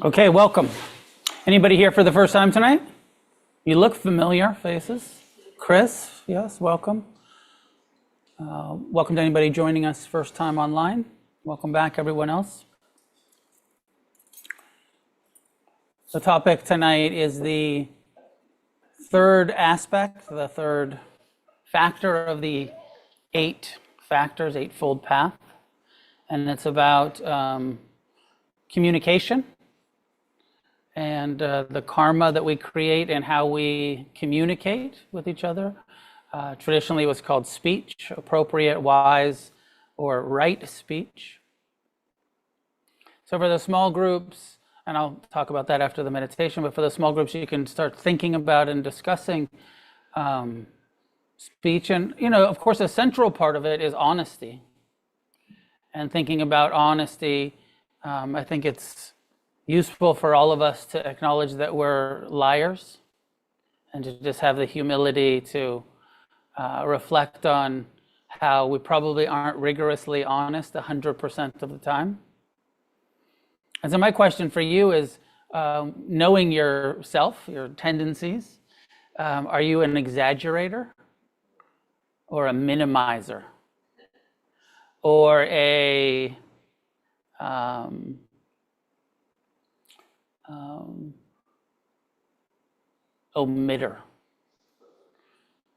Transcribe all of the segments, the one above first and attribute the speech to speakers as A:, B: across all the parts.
A: Okay, welcome. Anybody here for the first time tonight? You look familiar faces. Chris, yes, welcome. Welcome to anybody joining us first time online. Welcome back, everyone else. The topic tonight is the third aspect, the third factor of the 8 factors, eightfold path. And it's about communication and the karma that we create and how we communicate with each other. Traditionally, it was called speech, appropriate, wise, or right speech. So for the small groups, and I'll talk about that after the meditation, but for the small groups, you can start thinking about and discussing speech. And, of course, a central part of it is honesty. And thinking about honesty, I think it's useful for all of us to acknowledge that we're liars and to just have the humility to reflect on how we probably aren't rigorously honest 100% of the time. And so my question for you is, knowing yourself, your tendencies, are you an exaggerator or a minimizer or a omitter?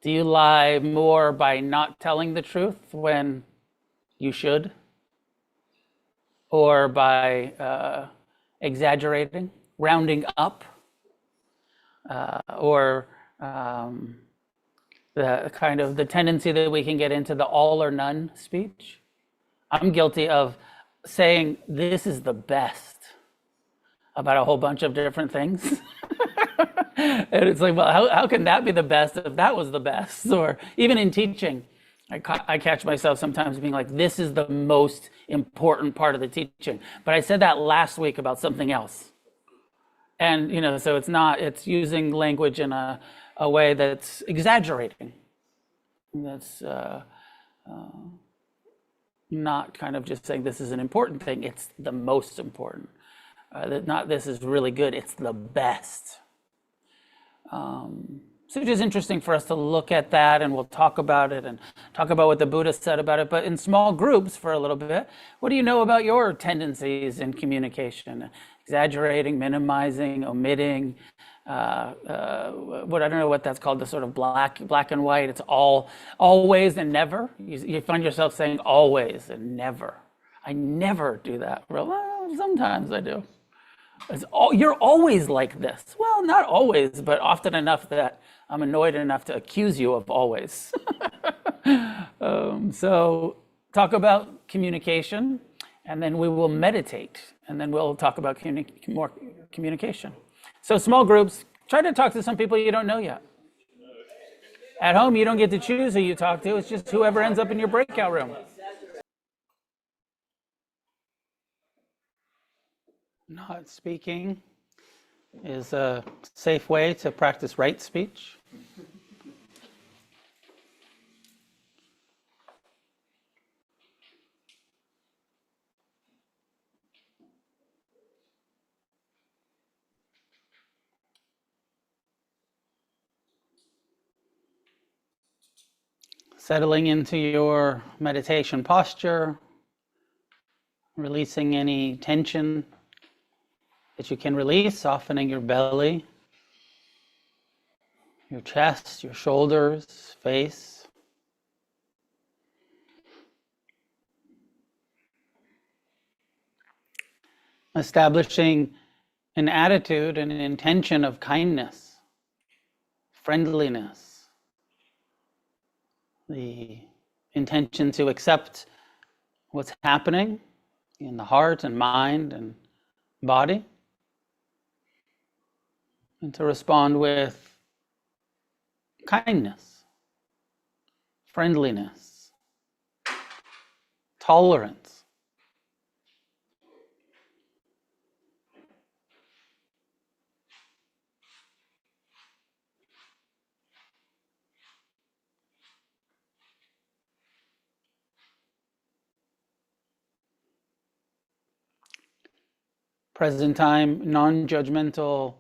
A: Do you lie more by not telling the truth when you should? Or by exaggerating, rounding up? Or the kind of the tendency that we can get into the all or none speech? I'm guilty of saying this is the best about a whole bunch of different things. And it's like, well, how can that be the best if that was the best? Or even in teaching, I catch myself sometimes being like, this is the most important part of the teaching. But I said that last week about something else. And, so it's using language in a way that's exaggerating. That's not kind of just saying this is an important thing, it's the most important. Not this is really good, it's the best. So it is interesting for us to look at that, and we'll talk about it and talk about what the Buddha said about it, but in small groups for a little bit. What do you know about your tendencies in communication? Exaggerating, minimizing, omitting, I don't know what that's called, the sort of black and white. It's always and never. You find yourself saying always and never. I never do that. Well, sometimes I do. You're always like this. Well, not always, but often enough that I'm annoyed enough to accuse you of always. So talk about communication, and then we will meditate, and then we'll talk about more communication. So small groups, try to talk to some people you don't know yet. At home, you don't get to choose who you talk to. It's just whoever ends up in your breakout room. Not speaking is a safe way to practice right speech. Settling into your meditation posture, releasing any tension that you can release, softening your belly, your chest, your shoulders, face. Establishing an attitude and an intention of kindness, friendliness, the intention to accept what's happening in the heart and mind and body, and to respond with kindness, friendliness, tolerance. Present time, non-judgmental,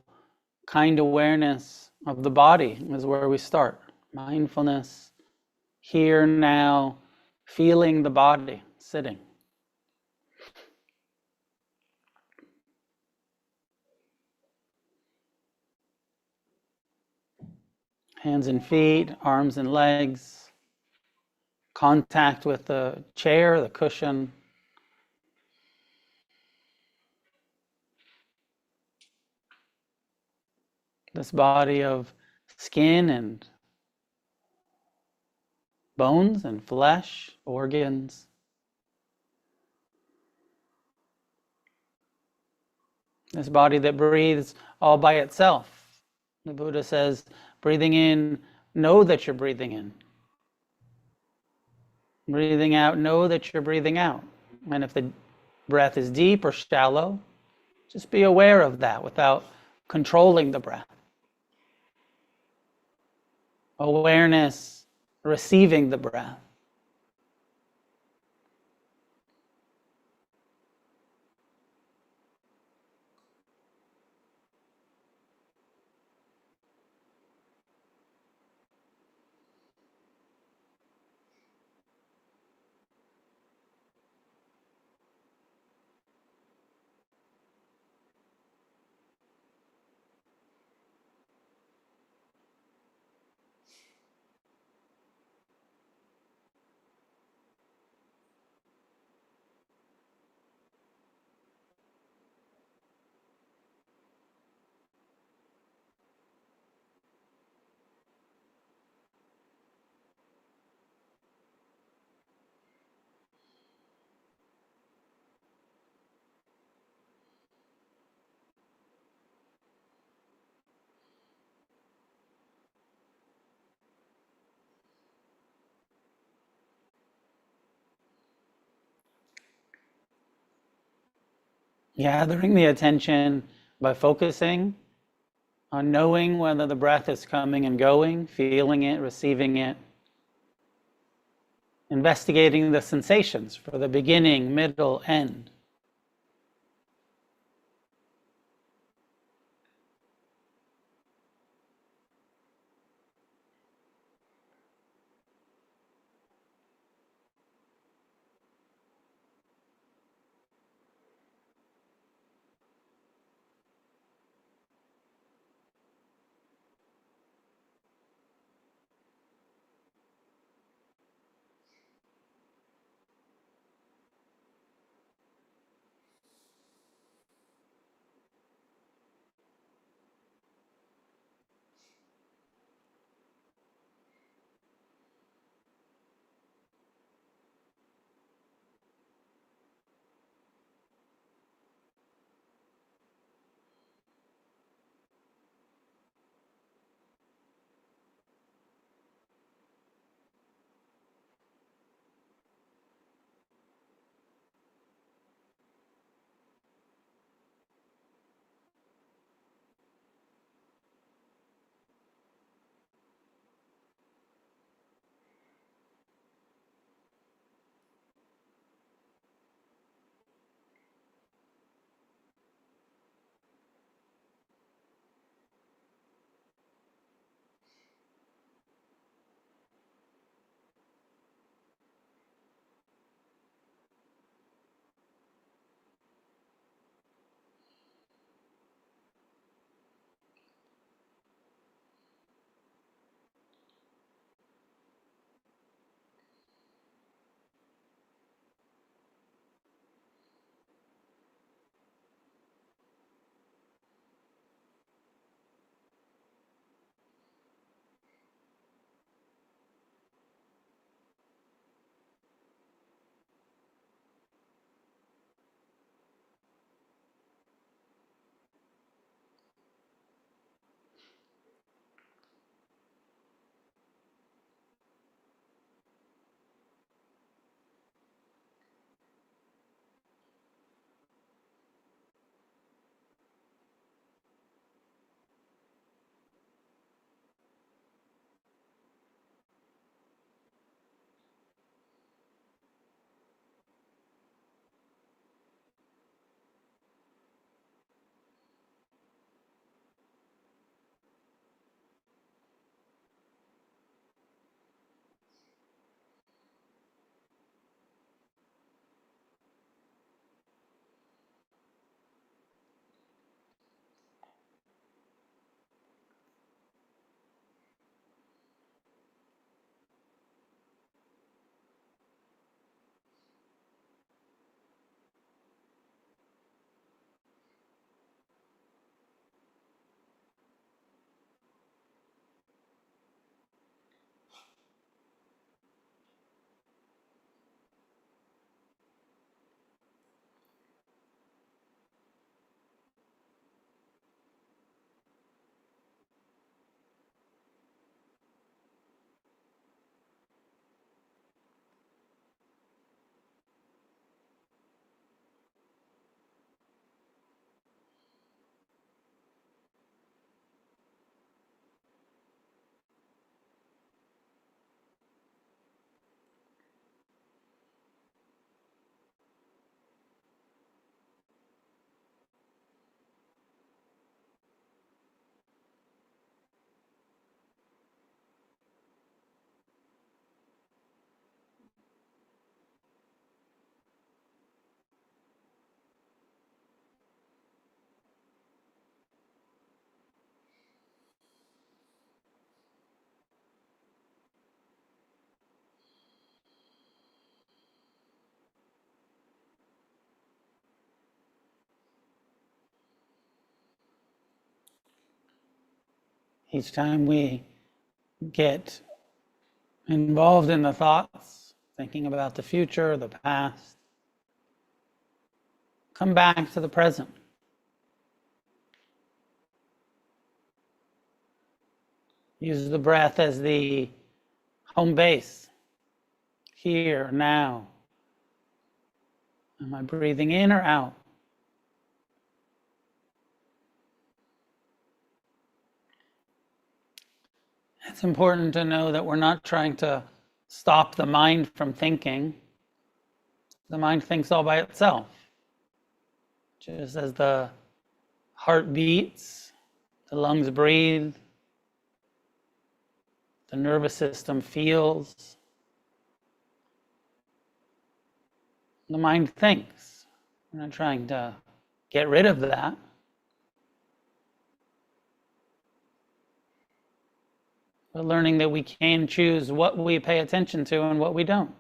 A: kind awareness of the body is where we start. Mindfulness, here, now, feeling the body, sitting. Hands and feet, arms and legs, contact with the chair, the cushion. This body of skin and bones and flesh, organs. This body that breathes all by itself. The Buddha says, breathing in, know that you're breathing in. Breathing out, know that you're breathing out. And if the breath is deep or shallow, just be aware of that without controlling the breath. Awareness, receiving the breath. Gathering the attention by focusing on knowing whether the breath is coming and going, feeling it, receiving it, investigating the sensations for the beginning, middle, end. Each time we get involved in the thoughts, thinking about the future, the past, come back to the present. Use the breath as the home base. Here, now. Am I breathing in or out? It's important to know that we're not trying to stop the mind from thinking. The mind thinks all by itself. Just as the heart beats, the lungs breathe, the nervous system feels, the mind thinks. We're not trying to get rid of that. But learning that we can choose what we pay attention to and what we don't.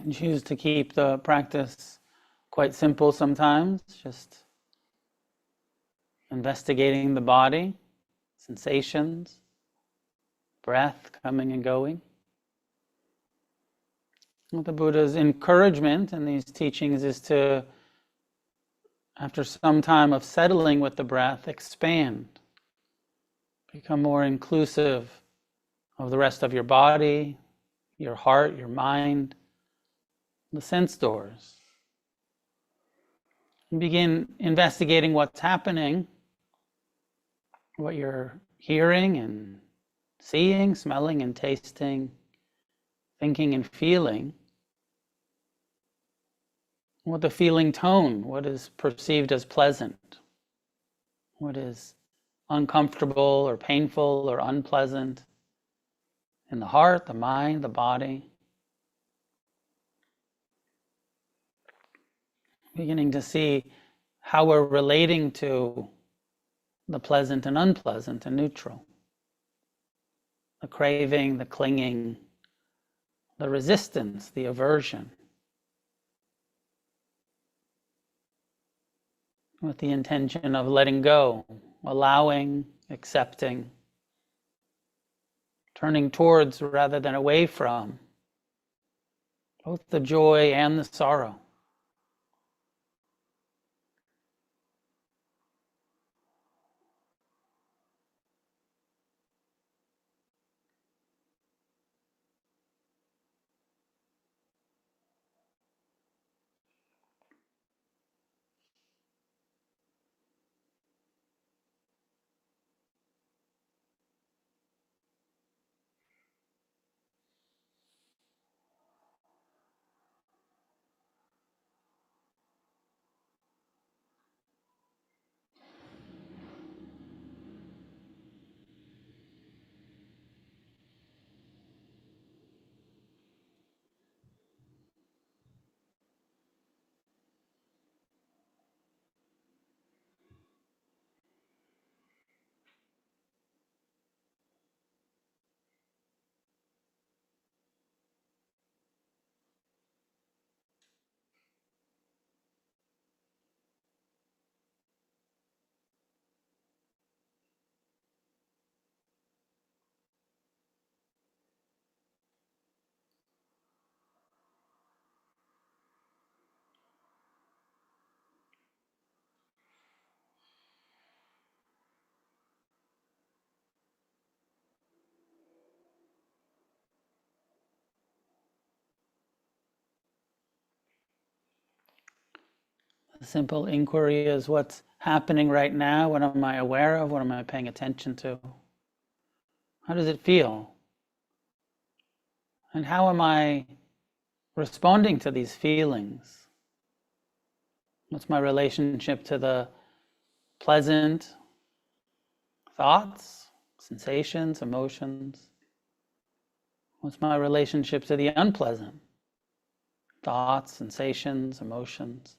A: You can choose to keep the practice quite simple sometimes, just investigating the body, sensations, breath coming and going. Well, the Buddha's encouragement in these teachings is to, after some time of settling with the breath, expand, become more inclusive of the rest of your body, your heart, your mind, the sense doors. And begin investigating what's happening, what you're hearing and seeing, smelling and tasting, thinking and feeling. What the feeling tone, what is perceived as pleasant, what is uncomfortable or painful or unpleasant in the heart, the mind, the body. Beginning to see how we're relating to the pleasant and unpleasant and neutral. The craving, the clinging, the resistance, the aversion. With the intention of letting go, allowing, accepting, turning towards rather than away from both the joy and the sorrow. The simple inquiry is what's happening right now, what am I aware of, what am I paying attention to? How does it feel? And how am I responding to these feelings? What's my relationship to the pleasant thoughts, sensations, emotions? What's my relationship to the unpleasant thoughts, sensations, emotions?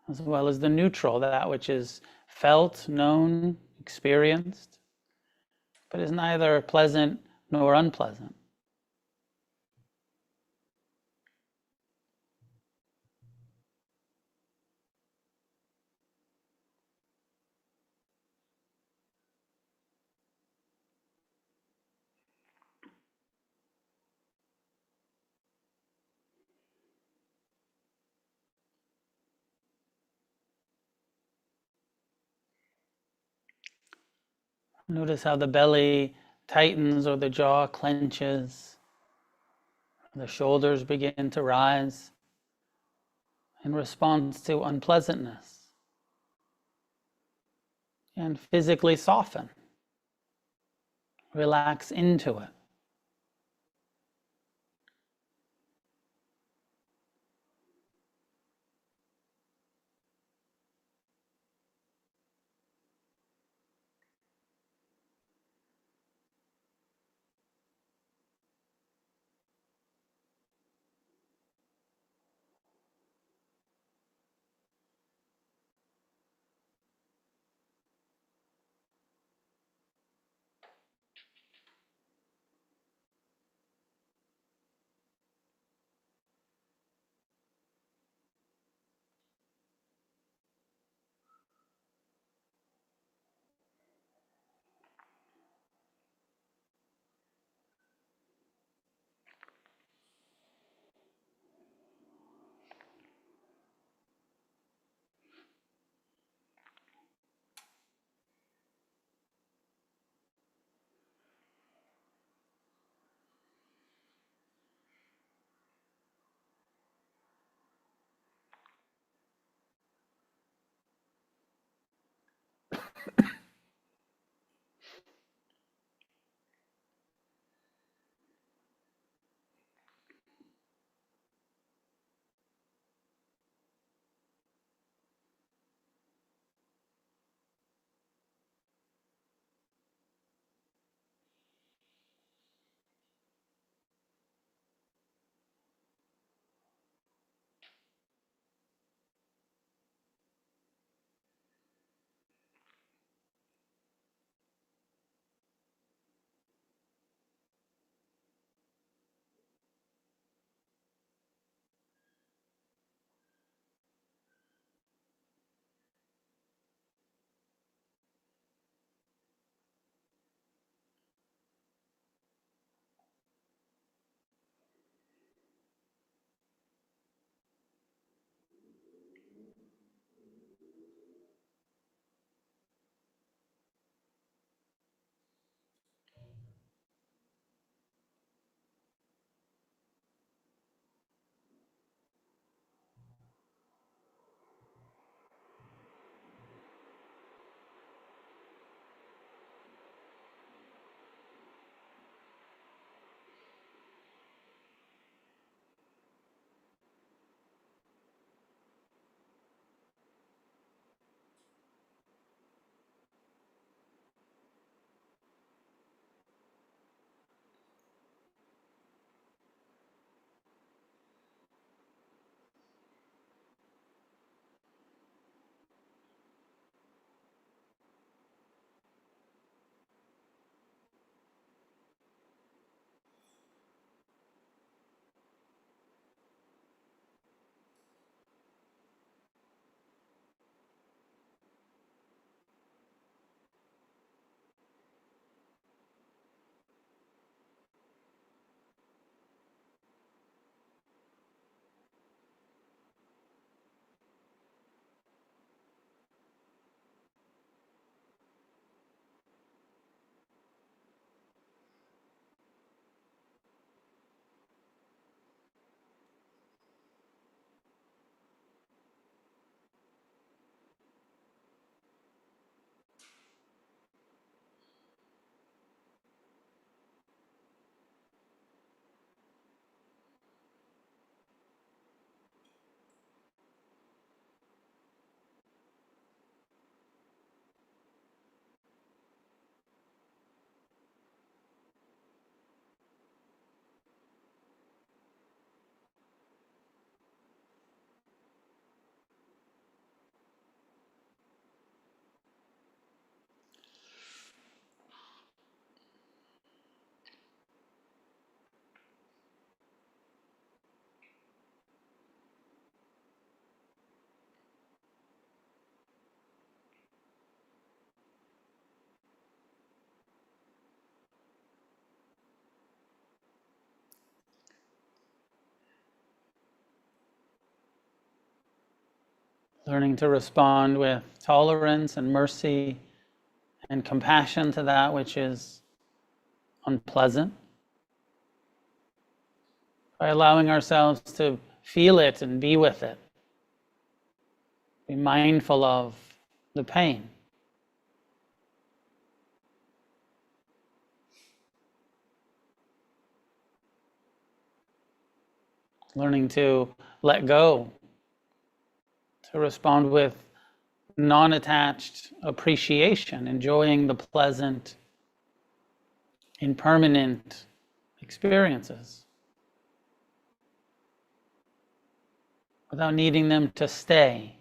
A: As well as the neutral, that which is felt, known, experienced, but is neither pleasant nor unpleasant. Notice how the belly tightens or the jaw clenches. The shoulders begin to rise in response to unpleasantness and physically soften, relax into it. Learning to respond with tolerance and mercy and compassion to that which is unpleasant, by allowing ourselves to feel it and be with it, be mindful of the pain. Learning to let go, to respond with non-attached appreciation, enjoying the pleasant, impermanent experiences without needing them to stay.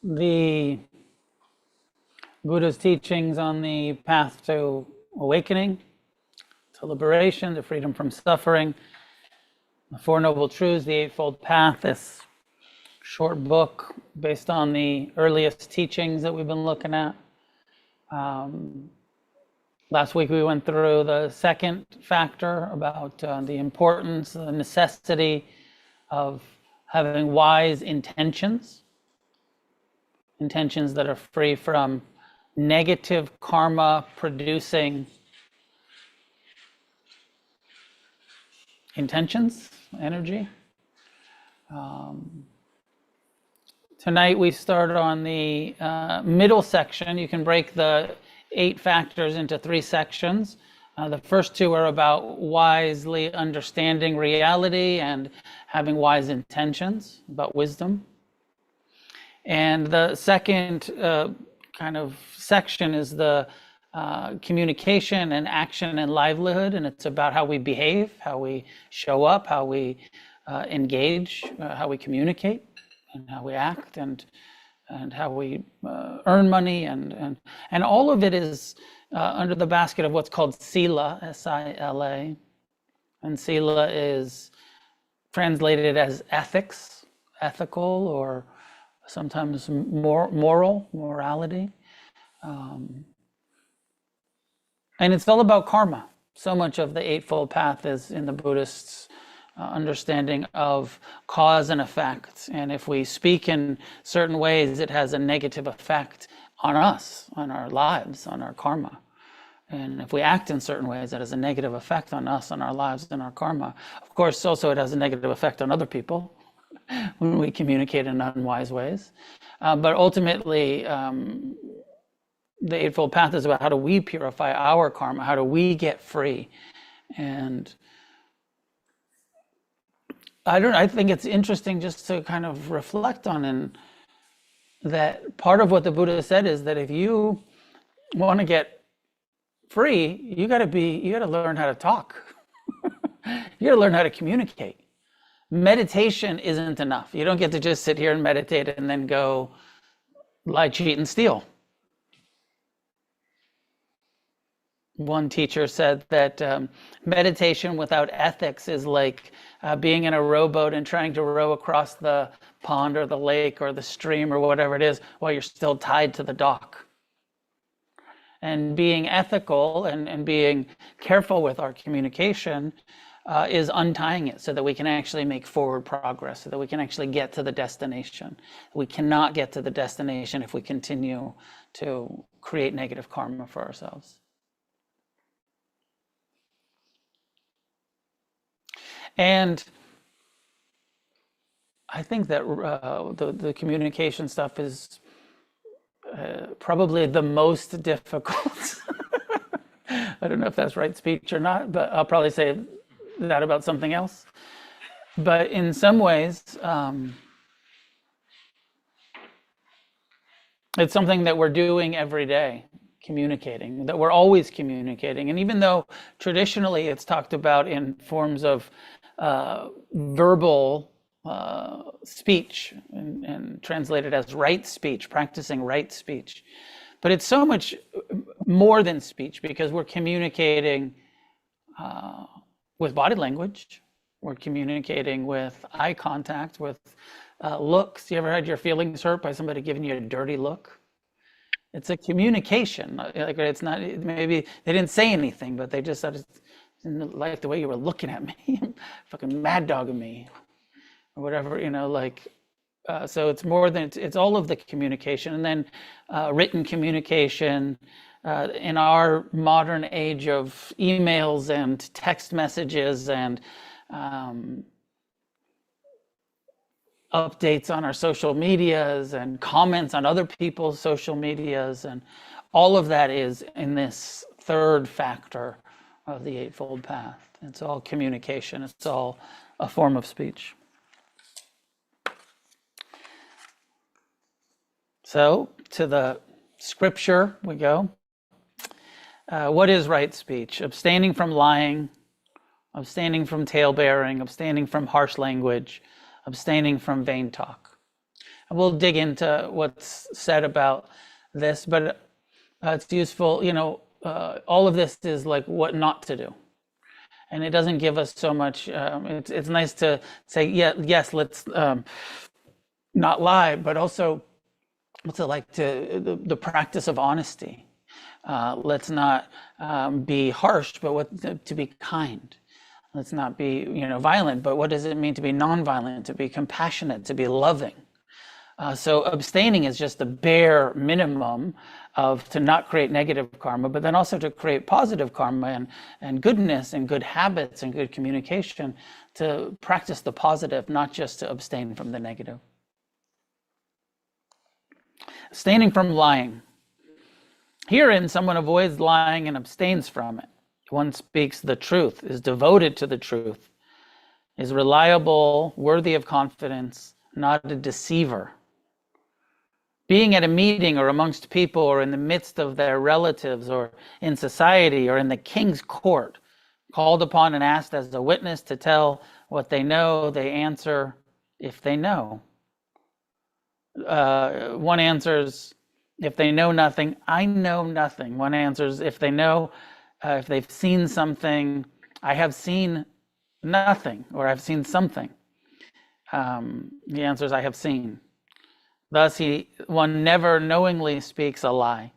A: the Buddha's teachings on the path to awakening, to liberation, to freedom from suffering, the Four Noble Truths, the Eightfold Path, this short book based on the earliest teachings that we've been looking at. Last week we went through the second factor about the importance, the necessity of having wise intentions that are free from negative karma producing intentions, energy. Tonight we start on the middle section. You can break the 8 factors into 3 sections. The first 2 are about wisely understanding reality and having wise intentions, about wisdom. And the second kind of section is the communication and action and livelihood, and it's about how we behave, how we show up, how we engage, how we communicate, and how we act, and how we earn money, and all of it is under the basket of what's called sila, S-I-L-A, and sila is translated as ethics, ethical, or sometimes morality. And it's all about karma. So much of the Eightfold Path is in the Buddhists' understanding of cause and effect. And if we speak in certain ways, it has a negative effect on us, on our lives, on our karma. And if we act in certain ways, that has a negative effect on us, on our lives, and our karma. Of course, also it has a negative effect on other people when we communicate in unwise ways. But ultimately, the Eightfold Path is about how do we purify our karma, how do we get free. And I think it's interesting just to kind of reflect on, and that part of what the Buddha said is that if you want to get free, you got to learn how to talk. You got to learn how to communicate. Meditation isn't enough. You don't get to just sit here and meditate and then go lie, cheat, and steal. One teacher said that meditation without ethics is like being in a rowboat and trying to row across the pond or the lake or the stream or whatever it is while you're still tied to the dock. And being ethical and being careful with our communication is untying it so that we can actually make forward progress, so that we can actually get to the destination. We cannot get to the destination if we continue to create negative karma for ourselves. And I think that the communication stuff is probably the most difficult. I don't know if that's right speech or not, but I'll probably say that about something else. But in some ways, it's something that we're doing every day, communicating, that we're always communicating. And even though traditionally it's talked about in forms of verbal speech and translated as right speech, practicing right speech. But it's so much more than speech, because we're communicating with body language. We're communicating with eye contact, with looks. You ever had your feelings hurt by somebody giving you a dirty look? It's a communication. Like, it's not, maybe they didn't say anything, but they just said, didn't like the way you were looking at me, fucking mad dogging me, or whatever, so it's more than, it's all of the communication. And then written communication, in our modern age of emails and text messages and updates on our social medias and comments on other people's social medias, and all of that is in this third factor of the Eightfold Path. It's all communication. It's all a form of speech. So to the scripture we go. What is right speech? Abstaining from lying, abstaining from tale-bearing, abstaining from harsh language, abstaining from vain talk. we'll dig into what's said about this, but it's useful, all of this is like what not to do. And it doesn't give us so much, it's nice to say, yes, let's not lie, but also what's it like to the practice of honesty. Let's not be harsh, but to be kind. Let's not be, violent, but what does it mean to be nonviolent, to be compassionate, to be loving? So abstaining is just the bare minimum to not create negative karma, but then also to create positive karma and goodness and good habits and good communication, to practice the positive, not just to abstain from the negative. Abstaining from lying. Herein, someone avoids lying and abstains from it. One speaks the truth, is devoted to the truth, is reliable, worthy of confidence, not a deceiver. Being at a meeting or amongst people or in the midst of their relatives or in society or in the king's court, called upon and asked as a witness to tell what they know, they answer if they know. One answers, if they know nothing, I know nothing. One answers, if they know, if they've seen something, I have seen nothing, or I've seen something. The answer is, I have seen. Thus, one never knowingly speaks a lie,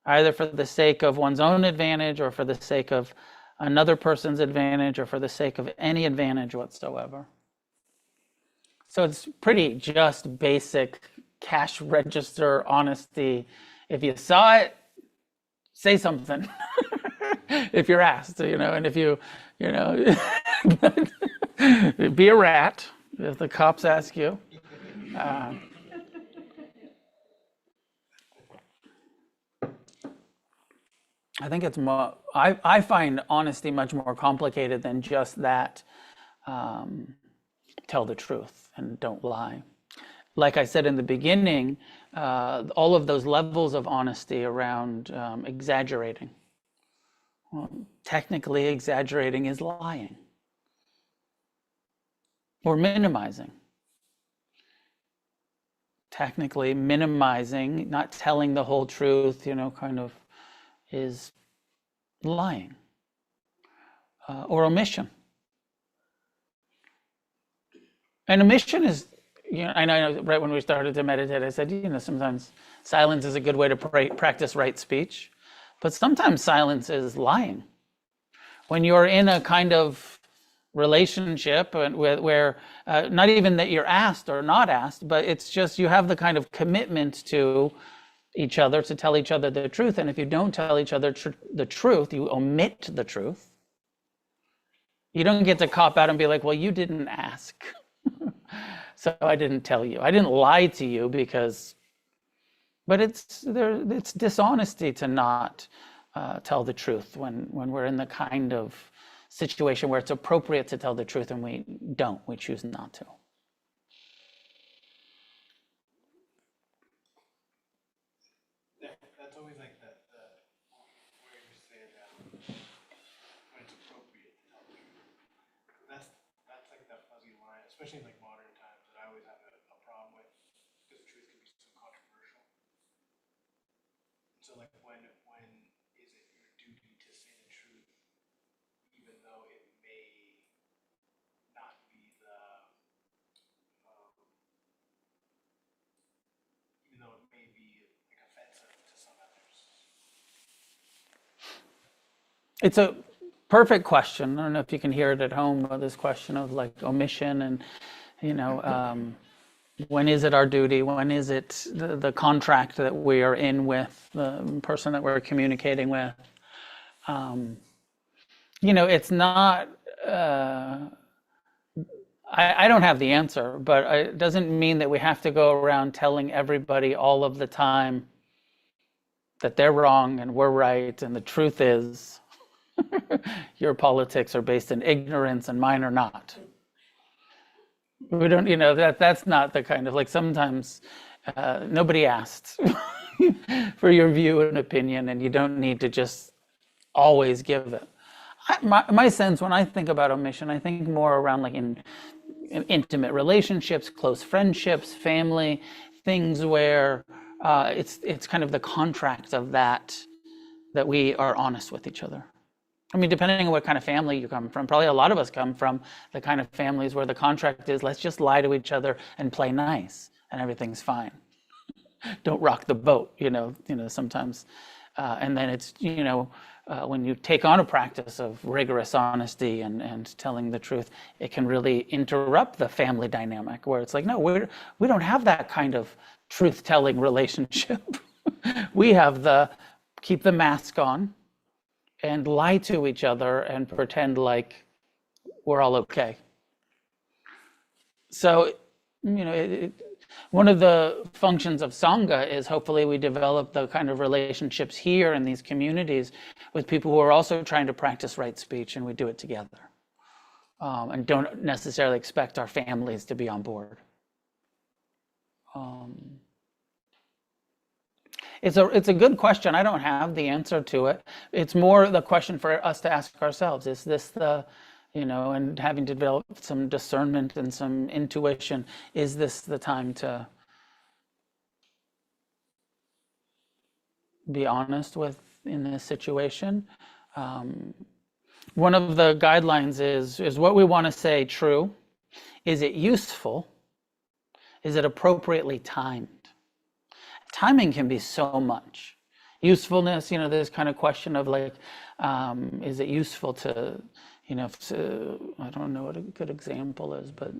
A: either for the sake of one's own advantage or for the sake of another person's advantage or for the sake of any advantage whatsoever. So it's pretty just basic cash register honesty. If you saw it, say something. If you're asked, and if you be a rat if the cops ask you. I think it's more, I find honesty much more complicated than just that. Tell the truth and don't lie. Like I said in the beginning, all of those levels of honesty around exaggerating. Well, technically, exaggerating is lying or minimizing. Technically, minimizing, not telling the whole truth, kind of is lying or omission. And omission is, I know right when we started to meditate, I said, sometimes silence is a good way to practice right speech, but sometimes silence is lying. When you're in a kind of relationship where not even that you're asked or not asked, but it's just you have the kind of commitment to each other to tell each other the truth. And if you don't tell each other the truth, you omit the truth. You don't get to cop out and be like, well, you didn't ask. So I didn't tell you. I didn't lie to you but it's dishonesty to not tell the truth when we're in the kind of situation where it's appropriate to tell the truth and we choose not to.
B: That's always like the where you say that when it's appropriate to tell the truth. That's like that fuzzy line, especially in like modern times, that I always have a problem with, because the truth can be so controversial. So like when is it your duty to say the truth, even though it may not be even though it may be like offensive to some others?
A: It's a perfect question. I don't know if you can hear it at home, but this question of like omission and, when is it our duty? When is it the contract that we are in with the person that we're communicating with? It's not, I don't have the answer, but it doesn't mean that we have to go around telling everybody all of the time that they're wrong and we're right. And the truth is, your politics are based in ignorance and mine are not. We don't, that's not the kind of, like, sometimes nobody asked for your view and opinion, and you don't need to just always give it. My sense when I think about omission, I think more around like in intimate relationships, close friendships, family, things where it's kind of the contract of that we are honest with each other. I mean, depending on what kind of family you come from, probably a lot of us come from the kind of families where the contract is, let's just lie to each other and play nice and everything's fine. Don't rock the boat, sometimes. And then it's, when you take on a practice of rigorous honesty and telling the truth, it can really interrupt the family dynamic where it's like, no, we don't have that kind of truth-telling relationship. We have the keep the mask on and lie to each other and pretend like we're all okay. So, one of the functions of Sangha is hopefully we develop the kind of relationships here in these communities with people who are also trying to practice right speech, and we do it together. And don't necessarily expect our families to be on board. It's a good question. I don't have the answer to it. It's more the question for us to ask ourselves. Is this the, and having to develop some discernment and some intuition, is this the time to be honest with in this situation? One of the guidelines is what we want to say true? Is it useful? Is it appropriately timed? Timing can be so much. Usefulness, this kind of question of like, is it useful to, I don't know what a good example is, but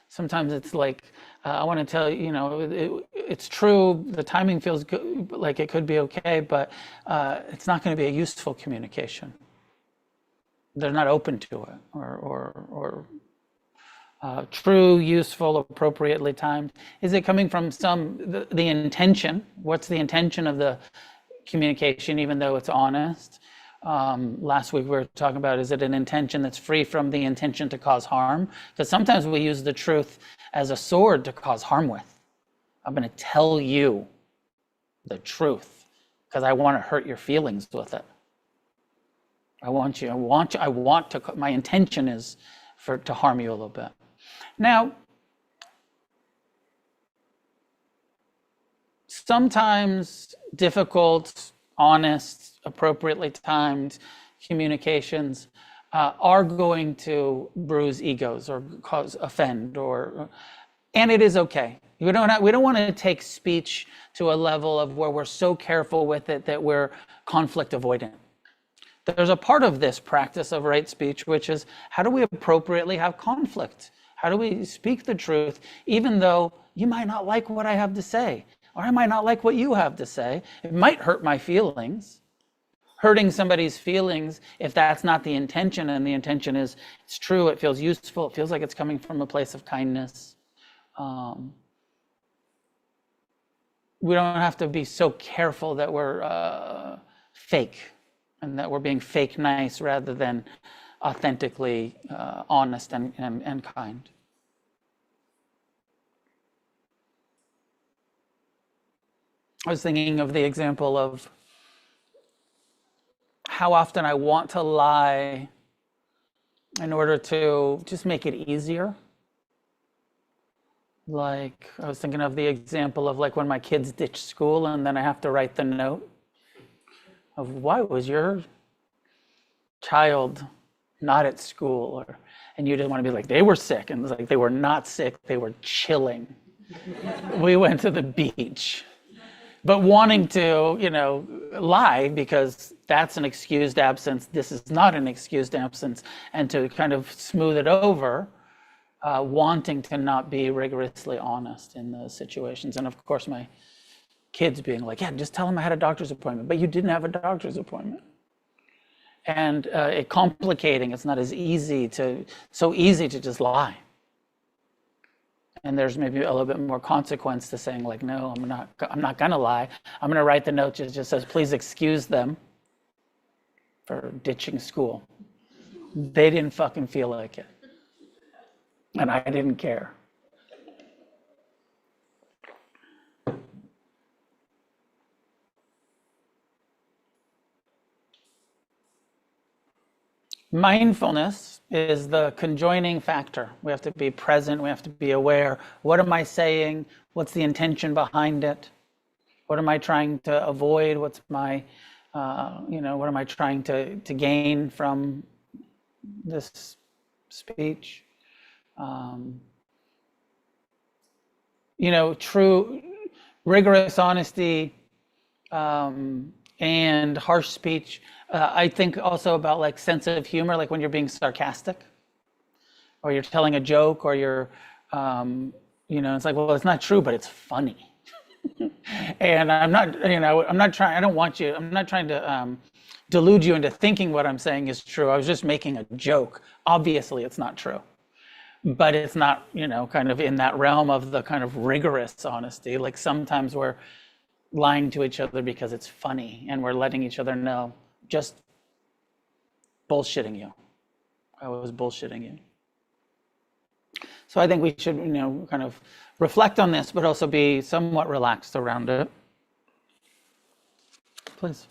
A: sometimes it's like, I want to tell you, it's true, the timing feels good, like it could be okay, but it's not going to be a useful communication. They're not open to it, or true, useful, appropriately timed. Is it coming from the intention? What's the intention of the communication, even though it's honest? Last week we were talking about, is it an intention that's free from the intention to cause harm? Because sometimes we use the truth as a sword to cause harm with. I'm going to tell you the truth because I want to hurt your feelings with it. My intention is to harm you a little bit. Now, sometimes difficult, honest, appropriately timed communications are going to bruise egos or offend, and it is okay. We don't want to take speech to a level of where we're so careful with it that we're conflict avoidant. There's a part of this practice of right speech, which is how do we appropriately have conflict? How do we speak the truth, even though you might not like what I have to say, or I might not like what you have to say? It might hurt my feelings. Hurting somebody's feelings, if that's not the intention, and the intention is, it's true, it feels useful, it feels like it's coming from a place of kindness. We don't have to be so careful that we're fake, and that we're being fake nice rather than authentically honest and kind. I was thinking of the example of how often I want to lie in order to just make it easier. Like, I was thinking of the example of like when my kids ditch school and then I have to write the note of why was your child not at school, and you didn't want to be like, they were sick, and it was like, they were not sick, they were chilling. We went to the beach. But wanting to, lie because that's an excused absence, this is not an excused absence, and to kind of smooth it over, wanting to not be rigorously honest in those situations. And of course, my kids being like, yeah, just tell them I had a doctor's appointment, but you didn't have a doctor's appointment. And it complicating, it's not as so easy to just lie. And there's maybe a little bit more consequence to saying like, no, I'm not gonna lie. I'm gonna write the note that just says, please excuse them for ditching school. They didn't fucking feel like it. And I didn't care. Mindfulness is the conjoining factor. We have to be present. We have to be aware. What am I saying? What's the intention behind it? What am I trying to avoid? What's my, what am I trying to gain from this speech? True, rigorous honesty and harsh speech. I think also about like sense of humor, like when you're being sarcastic or you're telling a joke or you're, it's like, well, it's not true, but it's funny. And I'm not, I'm not trying to delude you into thinking what I'm saying is true. I was just making a joke. Obviously, it's not true. But it's not, kind of in that realm of the kind of rigorous honesty. Like sometimes we're lying to each other because it's funny and we're letting each other know, just bullshitting you. I was bullshitting you. So I think we should, kind of reflect on this, but also be somewhat relaxed around it. Please.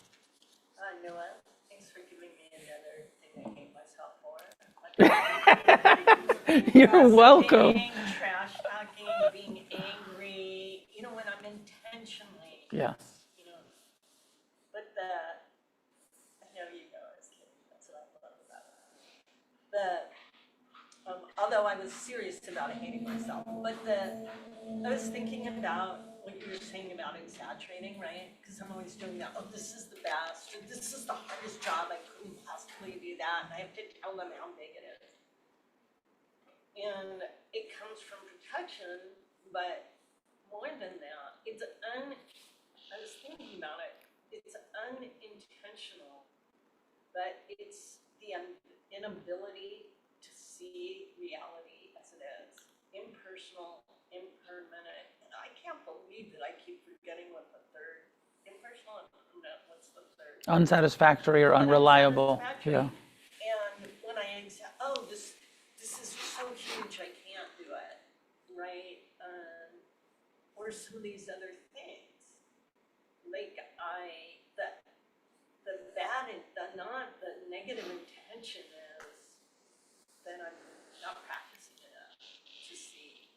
C: Noah, thanks for giving me another thing I hate myself for.
A: You're welcome.
C: Trash talking, being angry, when I'm intentionally.
A: Yes.
C: But I know you know I was kidding. That's what I love about it. Although I was serious about hating myself, but I was thinking about what you were saying about exaggerating, right? Because I'm always doing that. Oh, this is the best, or this is the hardest job. I couldn't possibly do that, and I have to tell them how big it is. And it comes from protection, but more than that, I was thinking about it. It's unintentional, but it's the inability to see reality as it is, impersonal, impermanent. And I can't believe that I keep forgetting what the third, impersonal, what's the third?
A: Unsatisfactory or unreliable. Yeah.
C: And when this is so huge, I can't do it, right? Or some of these other things, like the negative intention is that I'm not practicing enough to see.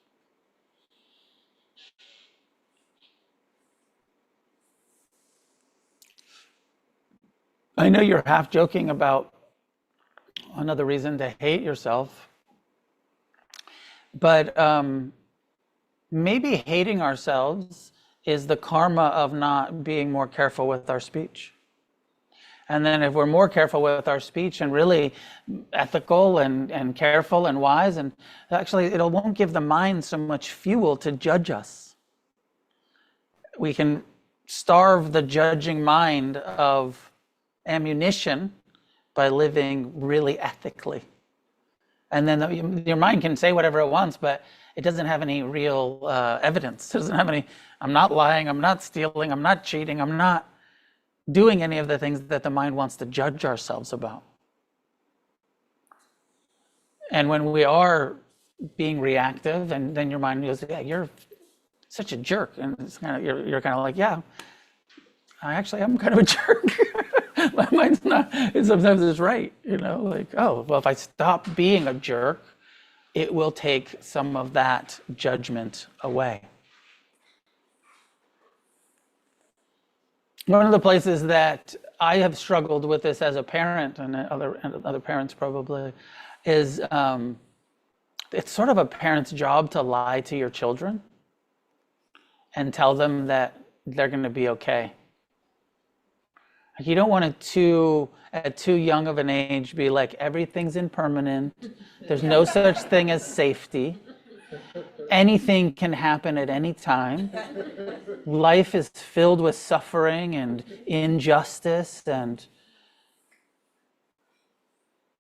A: I know you're half joking about another reason to hate yourself, but maybe hating ourselves is the karma of not being more careful with our speech. And then if we're more careful with our speech and really ethical and careful and wise, and actually it won't give the mind so much fuel to judge us. We can starve the judging mind of ammunition by living really ethically. And then your mind can say whatever it wants, but it doesn't have any real evidence. It doesn't have any, I'm not lying, I'm not stealing, I'm not cheating, I'm not doing any of the things that the mind wants to judge ourselves about. And when we are being reactive, and then your mind goes, yeah, you're such a jerk. And it's kind of, you're kind of like, yeah, I actually am kind of a jerk. My mind's not, and sometimes it's right, like, oh, well, if I stop being a jerk, it will take some of that judgment away. One of the places that I have struggled with this as a parent, and other parents probably, is it's sort of a parent's job to lie to your children and tell them that they're going to be okay. You don't want to, at too young of an age, be like, everything's impermanent. There's no such thing as safety. Anything can happen at any time. Life is filled with suffering and injustice, and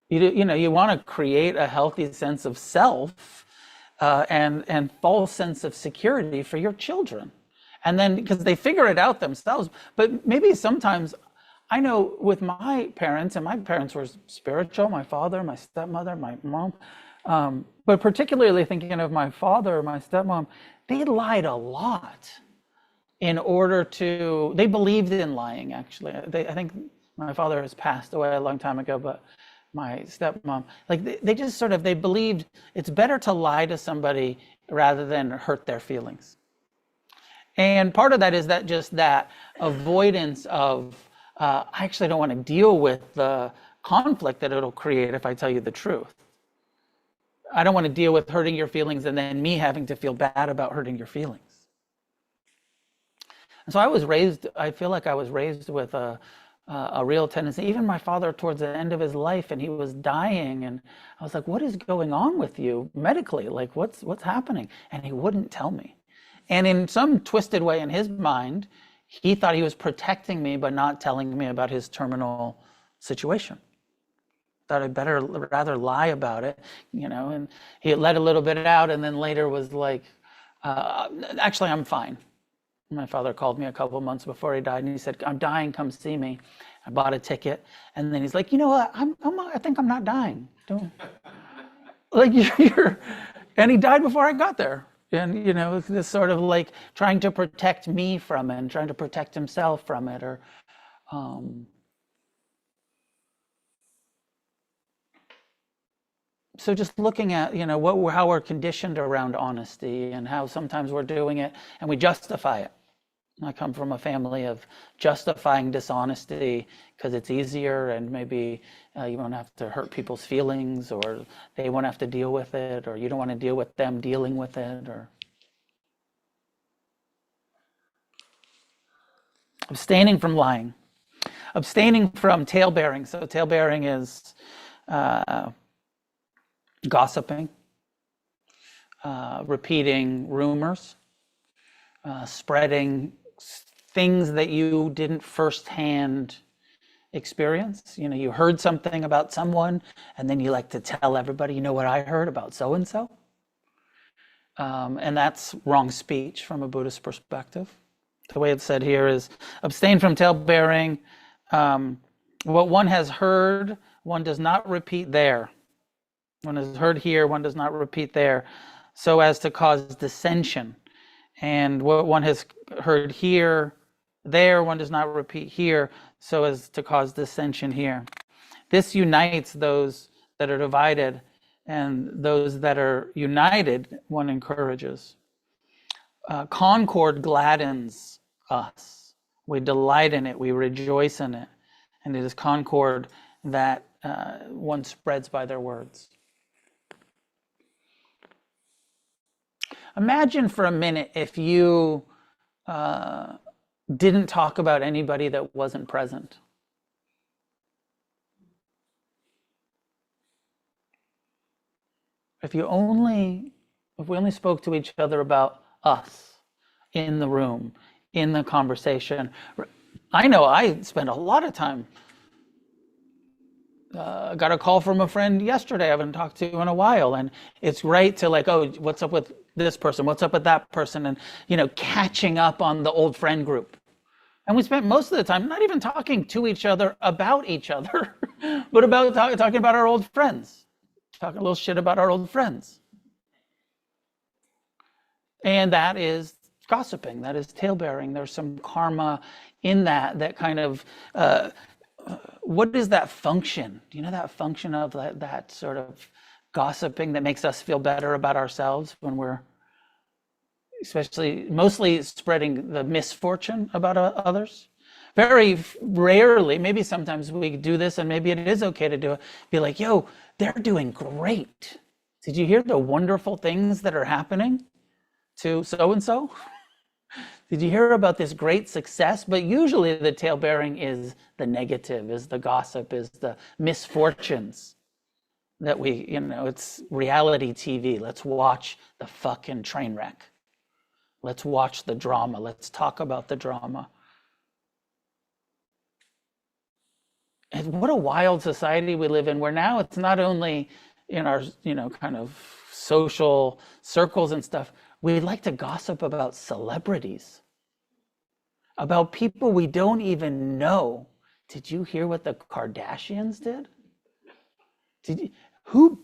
A: you want to create a healthy sense of self and false sense of security for your children. And then, because they figure it out themselves, but maybe sometimes, I know with my parents, and my parents were spiritual, my father, my stepmother, my mom, but particularly thinking of my father, my stepmom, they lied a lot in order they believed in lying, actually. I think my father has passed away a long time ago, but my stepmom, like they just sort of, they believed it's better to lie to somebody rather than hurt their feelings. And part of that is that just that avoidance of, I actually don't want to deal with the conflict that it'll create if I tell you the truth. I don't want to deal with hurting your feelings and then me having to feel bad about hurting your feelings. And so I feel like I was raised with a real tendency. Even my father, towards the end of his life, and he was dying, and I was like, what is going on with you medically? Like, what's happening? And he wouldn't tell me. And in some twisted way in his mind, he thought he was protecting me, but not telling me about his terminal situation. Thought I'd rather lie about it, and he let a little bit out, and then later was like, actually, I'm fine. My father called me a couple of months before he died, and he said, I'm dying, come see me. I bought a ticket, and then he's like, you know what, I think I'm not dying. Don't, like, and he died before I got there. And, it's this sort of like trying to protect me from it and trying to protect himself from it, or, so just looking at, how we're conditioned around honesty and how sometimes we're doing it and we justify it. I come from a family of justifying dishonesty because it's easier, and maybe you won't have to hurt people's feelings, or they won't have to deal with it, or you don't want to deal with them dealing with it, or abstaining from lying, abstaining from talebearing. So talebearing is gossiping, repeating rumors, spreading things that you didn't firsthand experience. You heard something about someone, and then you like to tell everybody, what I heard about so-and-so. And that's wrong speech from a Buddhist perspective. The way it's said here is abstain from talebearing. What one has heard, one does not repeat there. One has heard here, one does not repeat there, so as to cause dissension. And what one has heard here, there, one does not repeat here, so as to cause dissension here. This unites those that are divided, and those that are united, one encourages. Concord gladdens us. We delight in it, we rejoice in it. And it is concord that one spreads by their words. Imagine for a minute if you didn't talk about anybody that wasn't present. If we only spoke to each other about us in the room, in the conversation. I know I spent a lot of time. Got a call from a friend yesterday I haven't talked to in a while, and it's great to like, oh, what's up with this person? What's up with that person? And, catching up on the old friend group. And we spent most of the time not even talking to each other about each other, but about talking about our old friends, talking a little shit about our old friends. And that is gossiping, that is talebearing. There's some karma in that kind of, what is that function? Do you know that function of that sort of gossiping that makes us feel better about ourselves when we're mostly spreading the misfortune about others? Very rarely, maybe sometimes we do this, and maybe it is okay to do it. Be like, yo, they're doing great. Did you hear the wonderful things that are happening to so-and-so? Did you hear about this great success? But usually the talebearing is the negative, is the gossip, is the misfortunes that we, it's reality TV. Let's watch the fucking train wreck. Let's watch the drama. Let's talk about the drama. And what a wild society we live in, where now it's not only in our, kind of social circles and stuff. We like to gossip about celebrities, about people we don't even know. Did you hear what the Kardashians did? Who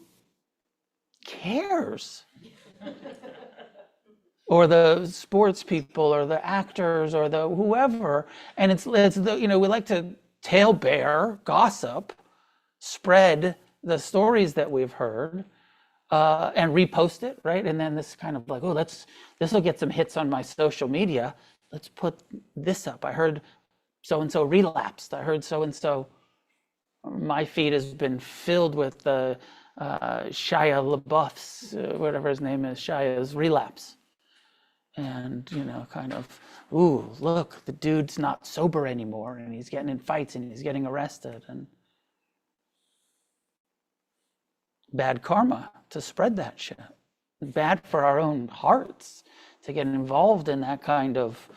A: cares? Or the sports people, or the actors, or the whoever. And it's the, we like to talebear, gossip spread the stories that we've heard and repost it, right? And then this kind of like, oh, this will get some hits on my social media. Let's put this up. I heard so-and-so relapsed. I heard so-and-so. My feed has been filled with the Shia LaBeouf's, whatever his name is, Shia's relapse. And, kind of, ooh, look, the dude's not sober anymore, and he's getting in fights, and he's getting arrested. And bad karma to spread that shit. Bad for our own hearts to get involved in that kind of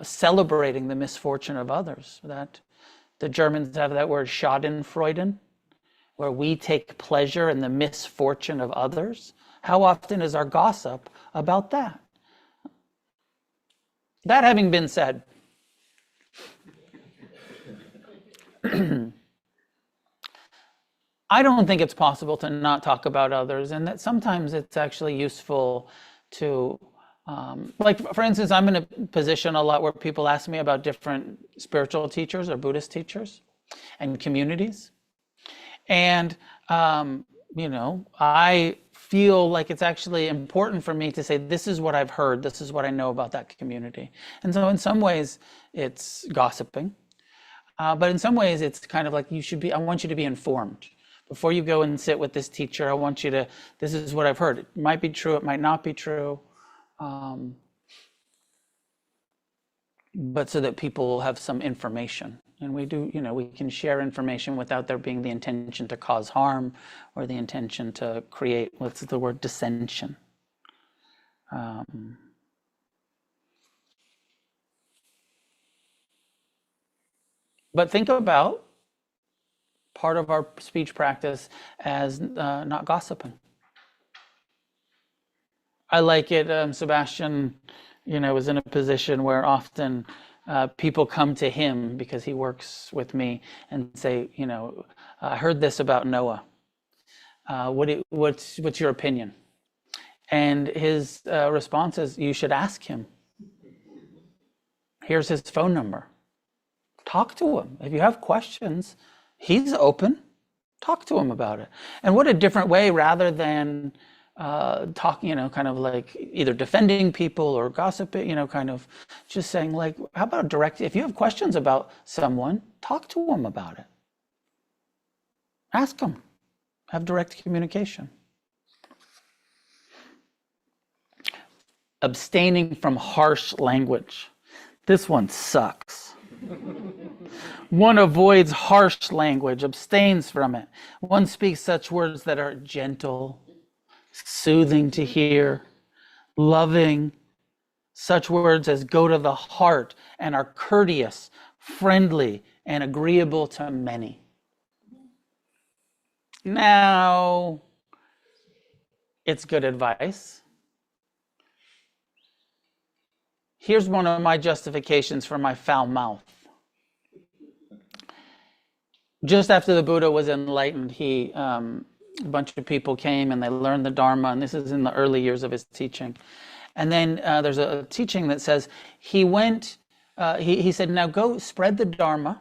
A: celebrating the misfortune of others. That the Germans have that word Schadenfreude, where we take pleasure in the misfortune of others. How often is our gossip about that? That having been said, I don't think it's possible to not talk about others, and that sometimes it's actually useful to, like, for instance, I'm in a position a lot where people ask me about different spiritual teachers or Buddhist teachers and communities. And, I feel like it's actually important for me to say, this is what I've heard, this is what I know about that community. And so in some ways, it's gossiping. But in some ways, it's kind of like I want you to be informed. Before you go and sit with this teacher, I want you to, this is what I've heard. It might be true, it might not be true. But so that people will have some information. And we do, we can share information without there being the intention to cause harm or the intention to create, what's the word, dissension. But think about part of our speech practice as not gossiping. I like it, Sebastian, was in a position where often people come to him because he works with me and say, I heard this about Noah. What's your opinion? And his response is, you should ask him. Here's his phone number. Talk to him. If you have questions, he's open. Talk to him about it. And what a different way, rather than talking, kind of like either defending people or gossiping, kind of just saying, like, how about direct, if you have questions about someone, talk to them about it. Ask them. Have direct communication. Abstaining from harsh language. This one sucks. One avoids harsh language, abstains from it. One speaks such words that are gentle, soothing to hear, loving, such words as go to the heart and are courteous, friendly, and agreeable to many. Now, it's good advice. Here's one of my justifications for my foul mouth. Just after the Buddha was enlightened, a bunch of people came and they learned the Dharma, and this is in the early years of his teaching. And then there's a teaching that says he said, now go spread the Dharma,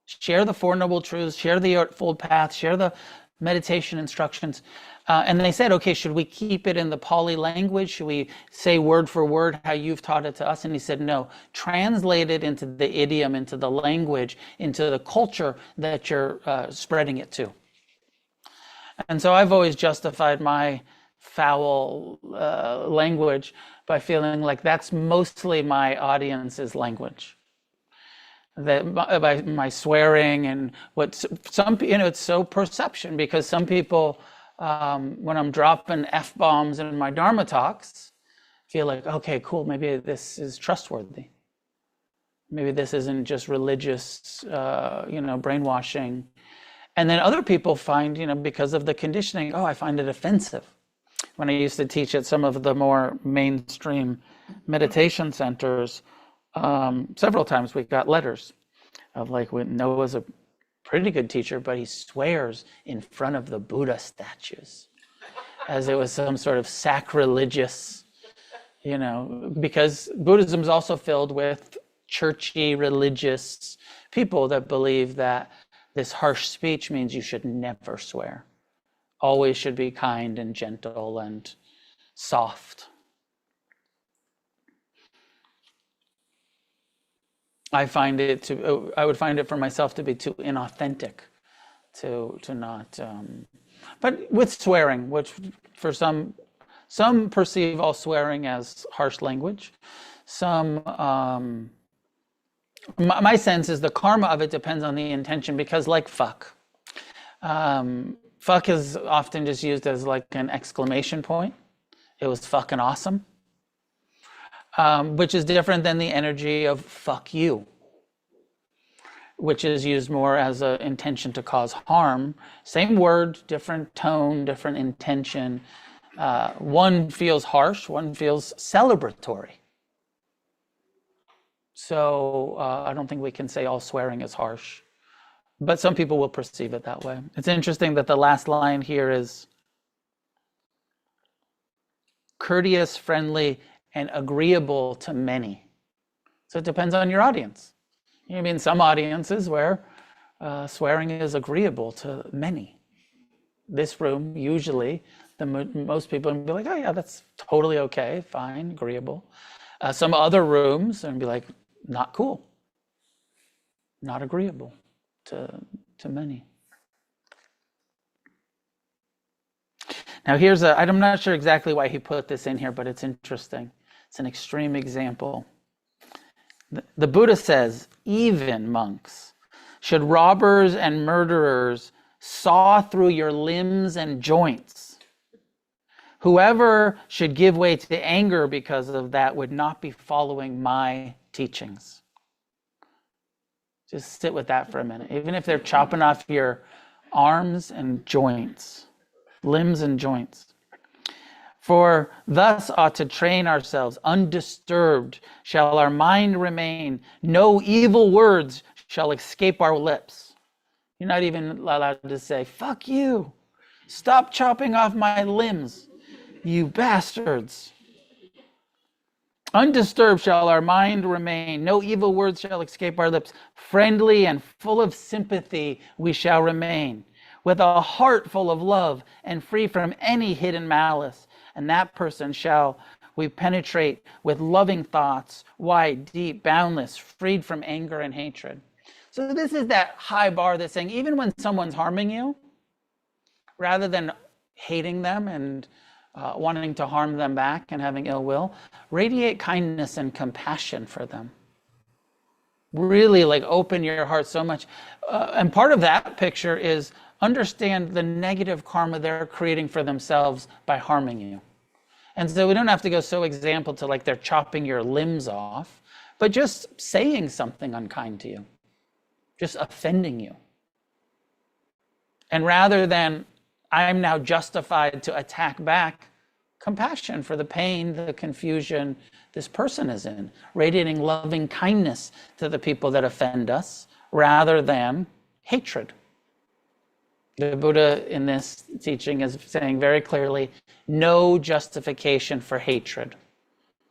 A: share the Four Noble Truths, share the Eightfold Path, share the meditation instructions. And they said, okay, should we keep it in the Pali language? Should we say word for word how you've taught it to us? And he said, no, translate it into the idiom, into the language, into the culture that you're spreading it to. And so I've always justified my foul language by feeling like that's mostly my audience's language. That by my swearing and what some, it's so perception, because some people, when I'm dropping F-bombs in my Dharma talks, feel like, okay, cool, maybe this is trustworthy. Maybe this isn't just religious, brainwashing. And then other people find, because of the conditioning, oh, I find it offensive. When I used to teach at some of the more mainstream meditation centers, several times we got letters of like, Noah's a pretty good teacher, but he swears in front of the Buddha statues, as it was some sort of sacrilegious, because Buddhism is also filled with churchy, religious people that believe that This harsh speech means you should never swear. Always should be kind and gentle and soft. I would find it for myself to be too inauthentic to not, but with swearing, which for some perceive all swearing as harsh language. Some, my sense is the karma of it depends on the intention, because like fuck is often just used as like an exclamation point. It was fucking awesome. Which is different than the energy of fuck you, which is used more as an intention to cause harm. Same word, different tone, different intention. One feels harsh, one feels celebratory. So I don't think we can say all swearing is harsh, but some people will perceive it that way. It's interesting that the last line here is courteous, friendly, and agreeable to many. So it depends on your audience. You mean some audiences where swearing is agreeable to many. This room, usually, most people will be like, oh yeah, that's totally okay, fine, agreeable. Some other rooms and be like, not cool, not agreeable to many. Now I'm not sure exactly why he put this in here, but it's interesting. It's an extreme example. The Buddha says, even monks, should robbers and murderers saw through your limbs and joints, whoever should give way to anger because of that would not be following my teachings. Just sit with that for a minute. Even if they're chopping off your arms and joints, limbs and joints. For thus ought to train ourselves, undisturbed shall our mind remain, no evil words shall escape our lips. You're not even allowed to say, fuck you, stop chopping off my limbs, you bastards. Undisturbed shall our mind remain, no evil words shall escape our lips. Friendly and full of sympathy we shall remain, with a heart full of love and free from any hidden malice. And that person shall we penetrate with loving thoughts, wide, deep, boundless, freed from anger and hatred. So this is that high bar that's saying, even when someone's harming you, rather than hating them and wanting to harm them back and having ill will, radiate kindness and compassion for them. Really like open your heart so much. And part of that picture is understand the negative karma they're creating for themselves by harming you. And so we don't have to go so example to like they're chopping your limbs off, but just saying something unkind to you, just offending you. And rather than I'm now justified to attack back, compassion for the pain, the confusion this person is in, radiating loving kindness to the people that offend us rather than hatred. The Buddha in this teaching is saying very clearly, no justification for hatred.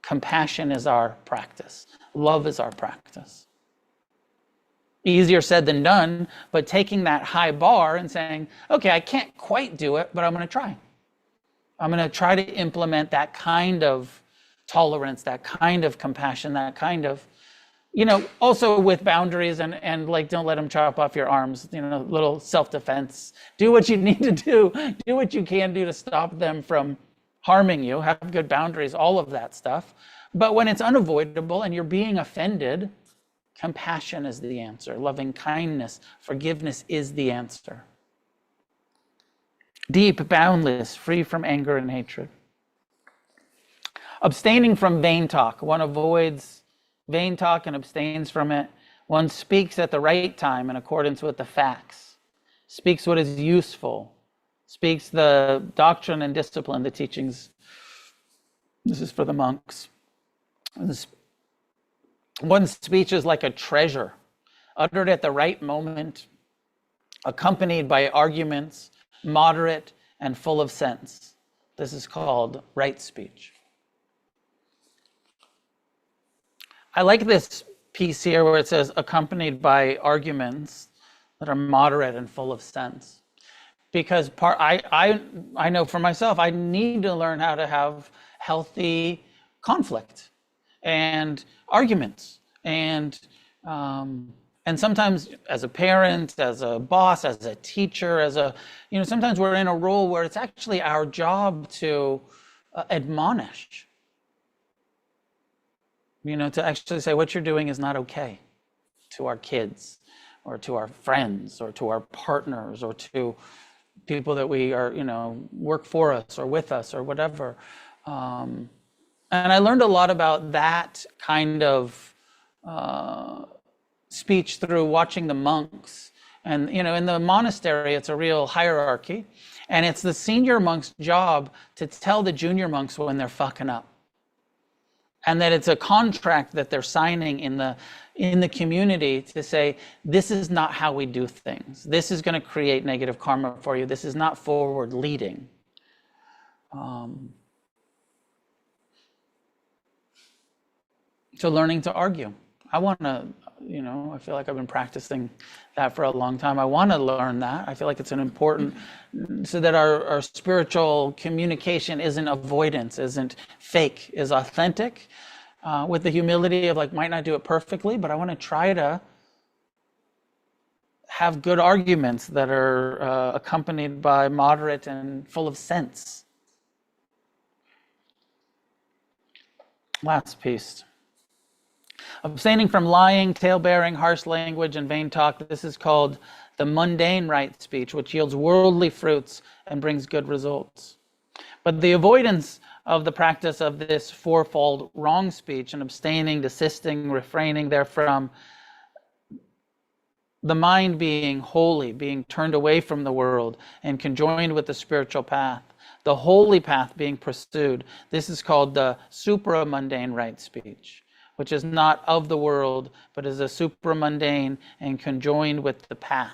A: Compassion is our practice. Love is our practice. Easier said than done, but taking that high bar and saying, okay, I can't quite do it, but I'm going to try. I'm going to try to implement that kind of tolerance, that kind of compassion, that kind of, also with boundaries and like, don't let them chop off your arms, little self-defense. Do what you need to do. Do what you can do to stop them from harming you. Have good boundaries, all of that stuff. But when it's unavoidable and you're being offended, compassion is the answer. Loving kindness, forgiveness is the answer. Deep, boundless, free from anger and hatred. Abstaining from vain talk. One avoids vain talk and abstains from it. One speaks at the right time in accordance with the facts. Speaks what is useful. Speaks the doctrine and discipline, the teachings. This is for the monks. One's speech is like a treasure, uttered at the right moment, accompanied by arguments, moderate and full of sense. This is called right speech. I like this piece here where it says accompanied by arguments. that are moderate and full of sense. Because I know for myself, I need to learn how to have healthy conflict and arguments, and sometimes as a parent, as a boss, as a teacher, sometimes we're in a role where it's actually our job to admonish, to actually say what you're doing is not okay, to our kids or to our friends or to our partners or to people that we are, work for us or with us or whatever. And I learned a lot about that kind of speech through watching the monks. And, in the monastery, it's a real hierarchy. And it's the senior monk's job to tell the junior monks when they're fucking up. And that it's a contract that they're signing in the community to say, this is not how we do things. This is going to create negative karma for you. This is not forward leading. So learning to argue. I want to, I feel like I've been practicing that for a long time. I want to learn that. I feel like it's an important, so that our spiritual communication isn't avoidance, isn't fake, is authentic, with the humility of might not do it perfectly, but I want to try to have good arguments that are accompanied by moderate and full of sense. Last piece. Abstaining from lying, tale-bearing, harsh language, and vain talk. This is called the mundane right speech, which yields worldly fruits and brings good results. But the avoidance of the practice of this fourfold wrong speech and abstaining, desisting, refraining therefrom, the mind being holy, being turned away from the world and conjoined with the spiritual path, the holy path being pursued. This is called the supramundane right speech, which is not of the world, but is a supramundane and conjoined with the path.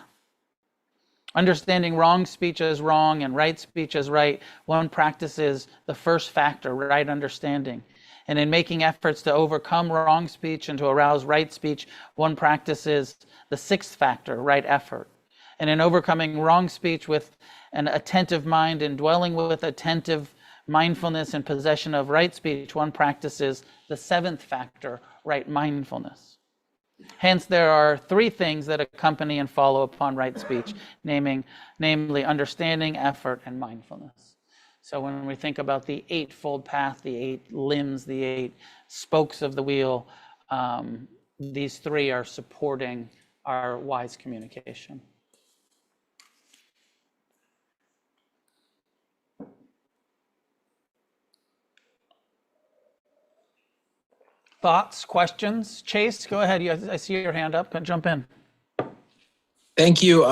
A: Understanding wrong speech as wrong and right speech as right, one practices the first factor, right understanding. And in making efforts to overcome wrong speech and to arouse right speech, one practices the sixth factor, right effort. And in overcoming wrong speech with an attentive mind and dwelling with attentive mindfulness and possession of right speech, one practices the seventh factor, right mindfulness. Hence, there are three things that accompany and follow upon right speech, namely understanding, effort, and mindfulness. So when we think about the eightfold path, the 8 limbs, the 8 spokes of the wheel, these three are supporting our wise communication. Thoughts, questions? Chase, go ahead. I see your hand up. Jump in.
D: Thank you,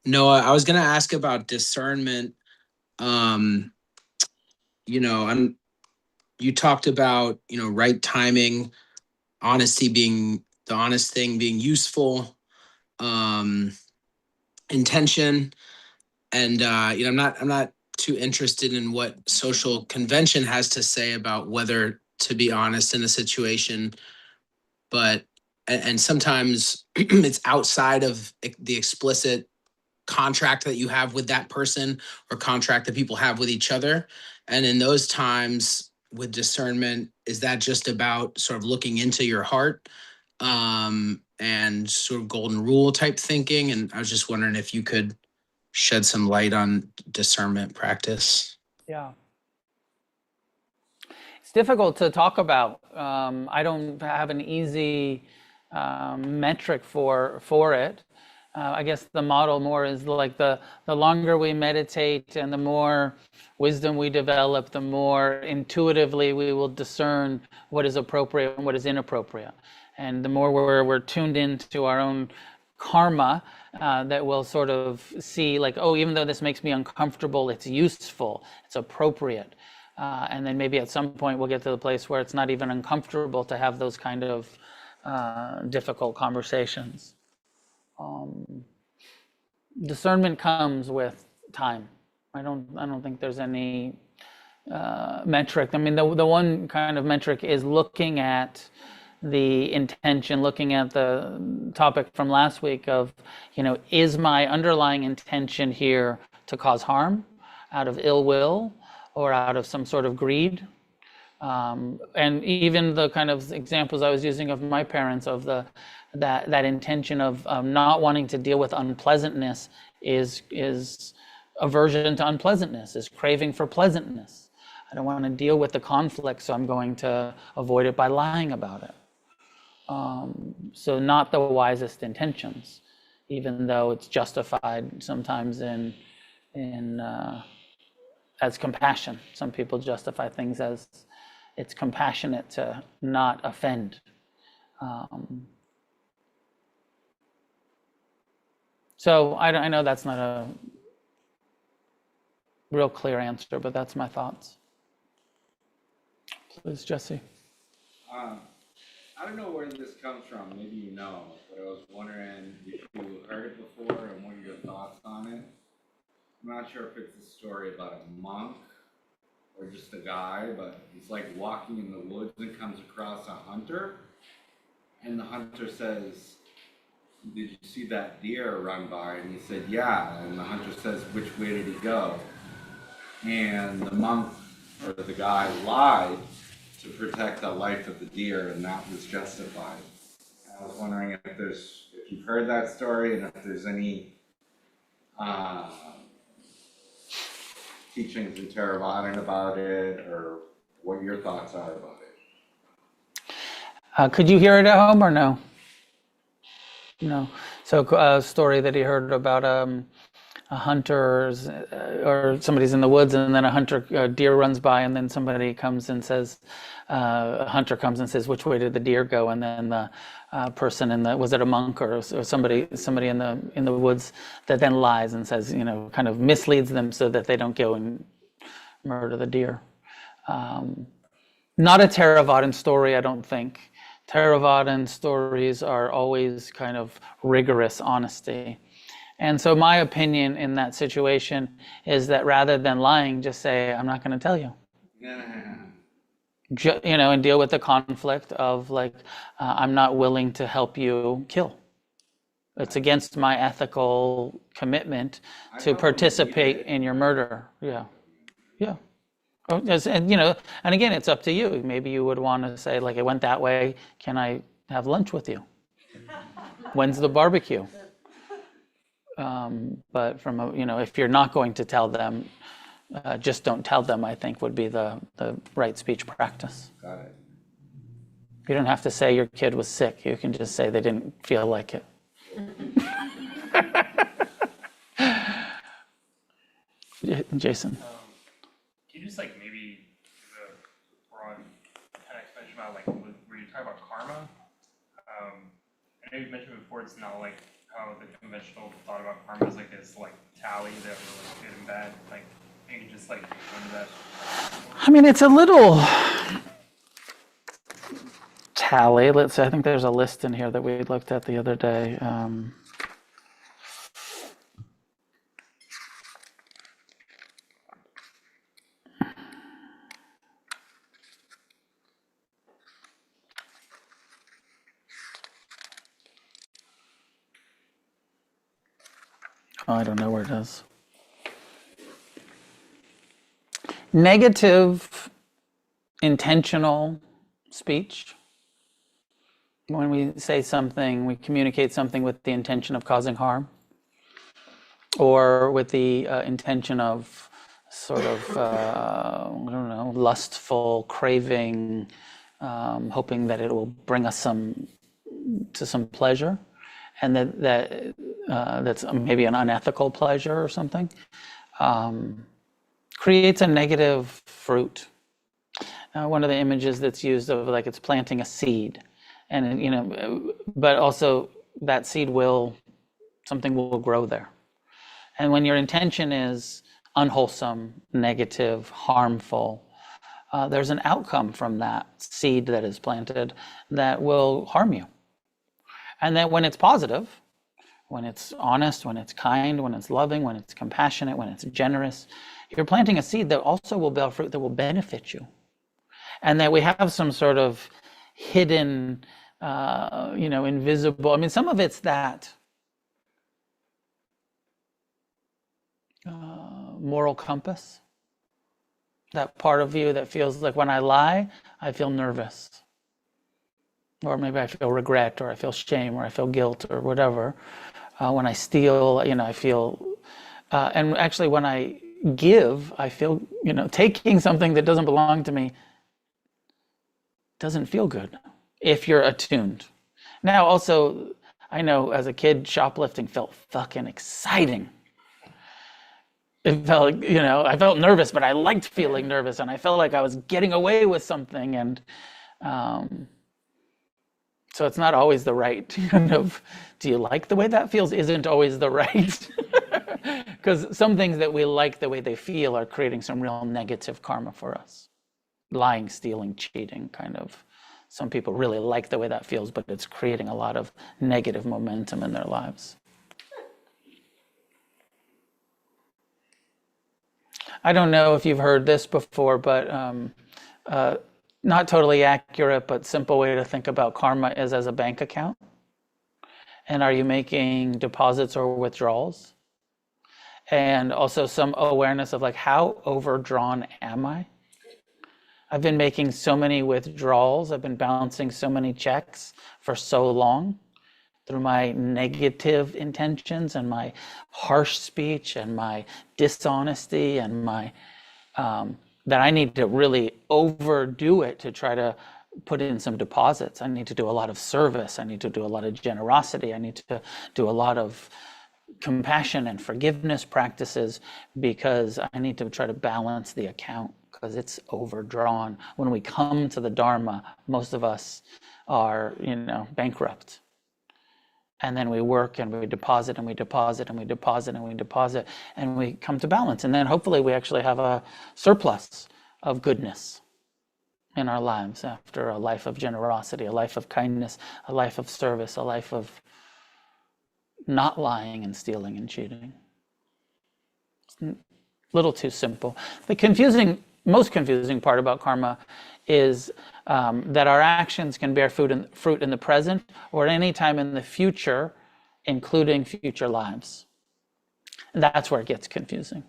D: Noah. I was going to ask about discernment. You talked about, right timing, honesty being the honest thing, being useful, intention. And, I'm not too interested in what social convention has to say about whether to be honest in a situation, but and sometimes it's outside of the explicit contract that you have with that person or contract that people have with each other. And in those times with discernment, is that just about sort of looking into your heart and sort of golden rule type thinking? And I was just wondering if you could shed some light on discernment practice.
A: Yeah. It's difficult to talk about. I don't have an easy metric for it. I guess the model more is like the longer we meditate and the more wisdom we develop, the more intuitively we will discern what is appropriate and what is inappropriate. And the more we're tuned into our own karma, that we'll sort of see like, oh, even though this makes me uncomfortable, it's useful, it's appropriate. And then maybe at some point we'll get to the place where it's not even uncomfortable to have those kind of difficult conversations. Discernment comes with time. I don't think there's any metric. I mean, the one kind of metric is looking at the intention, looking at the topic from last week of, is my underlying intention here to cause harm out of ill will or out of some sort of greed? And even the kind of examples I was using of my parents, of that intention of not wanting to deal with unpleasantness is aversion to unpleasantness, is craving for pleasantness. I don't want to deal with the conflict, so I'm going to avoid it by lying about it. So not the wisest intentions, even though it's justified sometimes in as compassion. Some people justify things as it's compassionate to not offend. So I know that's not a real clear answer, but that's my thoughts. Please, Jesse.
E: I don't know where this comes from, maybe you know, but I was wondering if you heard it before and what are your thoughts on it. I'm not sure if it's a story about a monk or just a guy, but he's like walking in the woods and comes across a hunter, and the hunter says, "Did you see that deer run by?" And he said, "Yeah." And the hunter says, "Which way did he go?" And the monk or the guy lied to protect the life of the deer, and that was justified. I was wondering if you've heard that story and if there's any teachings in Theravada about it, or what your thoughts are about it.
A: Could you hear it at home or no? No. So a story that he heard about a hunter or somebody's in the woods, and then a deer runs by, and then somebody comes and says, a hunter comes and says, "Which way did the deer go?" And then the person was it a monk or somebody in the woods that then lies and says, kind of misleads them so that they don't go and murder the deer. Not a Theravadan story, I don't think. Theravadan stories are always kind of rigorous honesty. And so my opinion in that situation is that rather than lying, just say, "I'm not going to tell you." And deal with the conflict of I'm not willing to help you kill. It's against my ethical commitment to participate in your murder. Yeah. Oh, yes, and again, it's up to you. Maybe you would want to say, it went that way. Can I have lunch with you? When's the barbecue? But if you're not going to tell them, just don't tell them, I think would be the right speech practice.
E: Got it.
A: You don't have to say your kid was sick. You can just say they didn't feel like it. Jason.
F: Can you just maybe give a broad kind of explanation about where you talk about karma? I know you've mentioned before it's not how the conventional thought about karma is this tally that we're good and bad. You can just go into that.
A: I mean, it's a little tally. Let's see, I think there's a list in here that we looked at the other day. I don't know where it is. Negative intentional speech. When we say something, we communicate something with the intention of causing harm, or with the intention of sort of, lustful craving, hoping that it will bring us to some pleasure, and that's maybe an unethical pleasure or something, creates a negative fruit. One of the images that's used of it's planting a seed, and but also that seed something will grow there. And when your intention is unwholesome, negative, harmful, there's an outcome from that seed that is planted that will harm you. And then when it's positive, when it's honest, when it's kind, when it's loving, when it's compassionate, when it's generous, you're planting a seed that also will bear fruit that will benefit you. And that we have some sort of hidden, invisible. I mean, some of it's that moral compass, that part of you that feels like when I lie, I feel nervous. Or maybe I feel regret, or I feel shame, or I feel guilt, or whatever. When I steal, I feel, and actually when I give, I feel, taking something that doesn't belong to me doesn't feel good if you're attuned. Now, also, I know as a kid, shoplifting felt fucking exciting. It felt, I felt nervous, but I liked feeling nervous, and I felt like I was getting away with something, and so it's not always the right kind of, do you like the way that feels? Isn't always the right. Because some things that we like the way they feel are creating some real negative karma for us. Lying, stealing, cheating, kind of. Some people really like the way that feels, but it's creating a lot of negative momentum in their lives. I don't know if you've heard this before, but not totally accurate, but simple way to think about karma is as a bank account. And are you making deposits or withdrawals? And also some awareness of like, how overdrawn am I? I've been making so many withdrawals. I've been bouncing so many checks for so long through my negative intentions and my harsh speech and my dishonesty and my that I need to really overdo it to try to put in some deposits. I need to do a lot of service. I need to do a lot of generosity. I need to do a lot of compassion and forgiveness practices because I need to try to balance the account because it's overdrawn. When we come to the Dharma, most of us are, bankrupt. And then we work and we deposit and we deposit and we deposit and we deposit and we come to balance. And then hopefully we actually have a surplus of goodness in our lives after a life of generosity, a life of kindness, a life of service, a life of not lying and stealing and cheating. It's a little too simple. The most confusing part about karma is that our actions can bear fruit in the present or at any time in the future, including future lives. And that's where it gets confusing,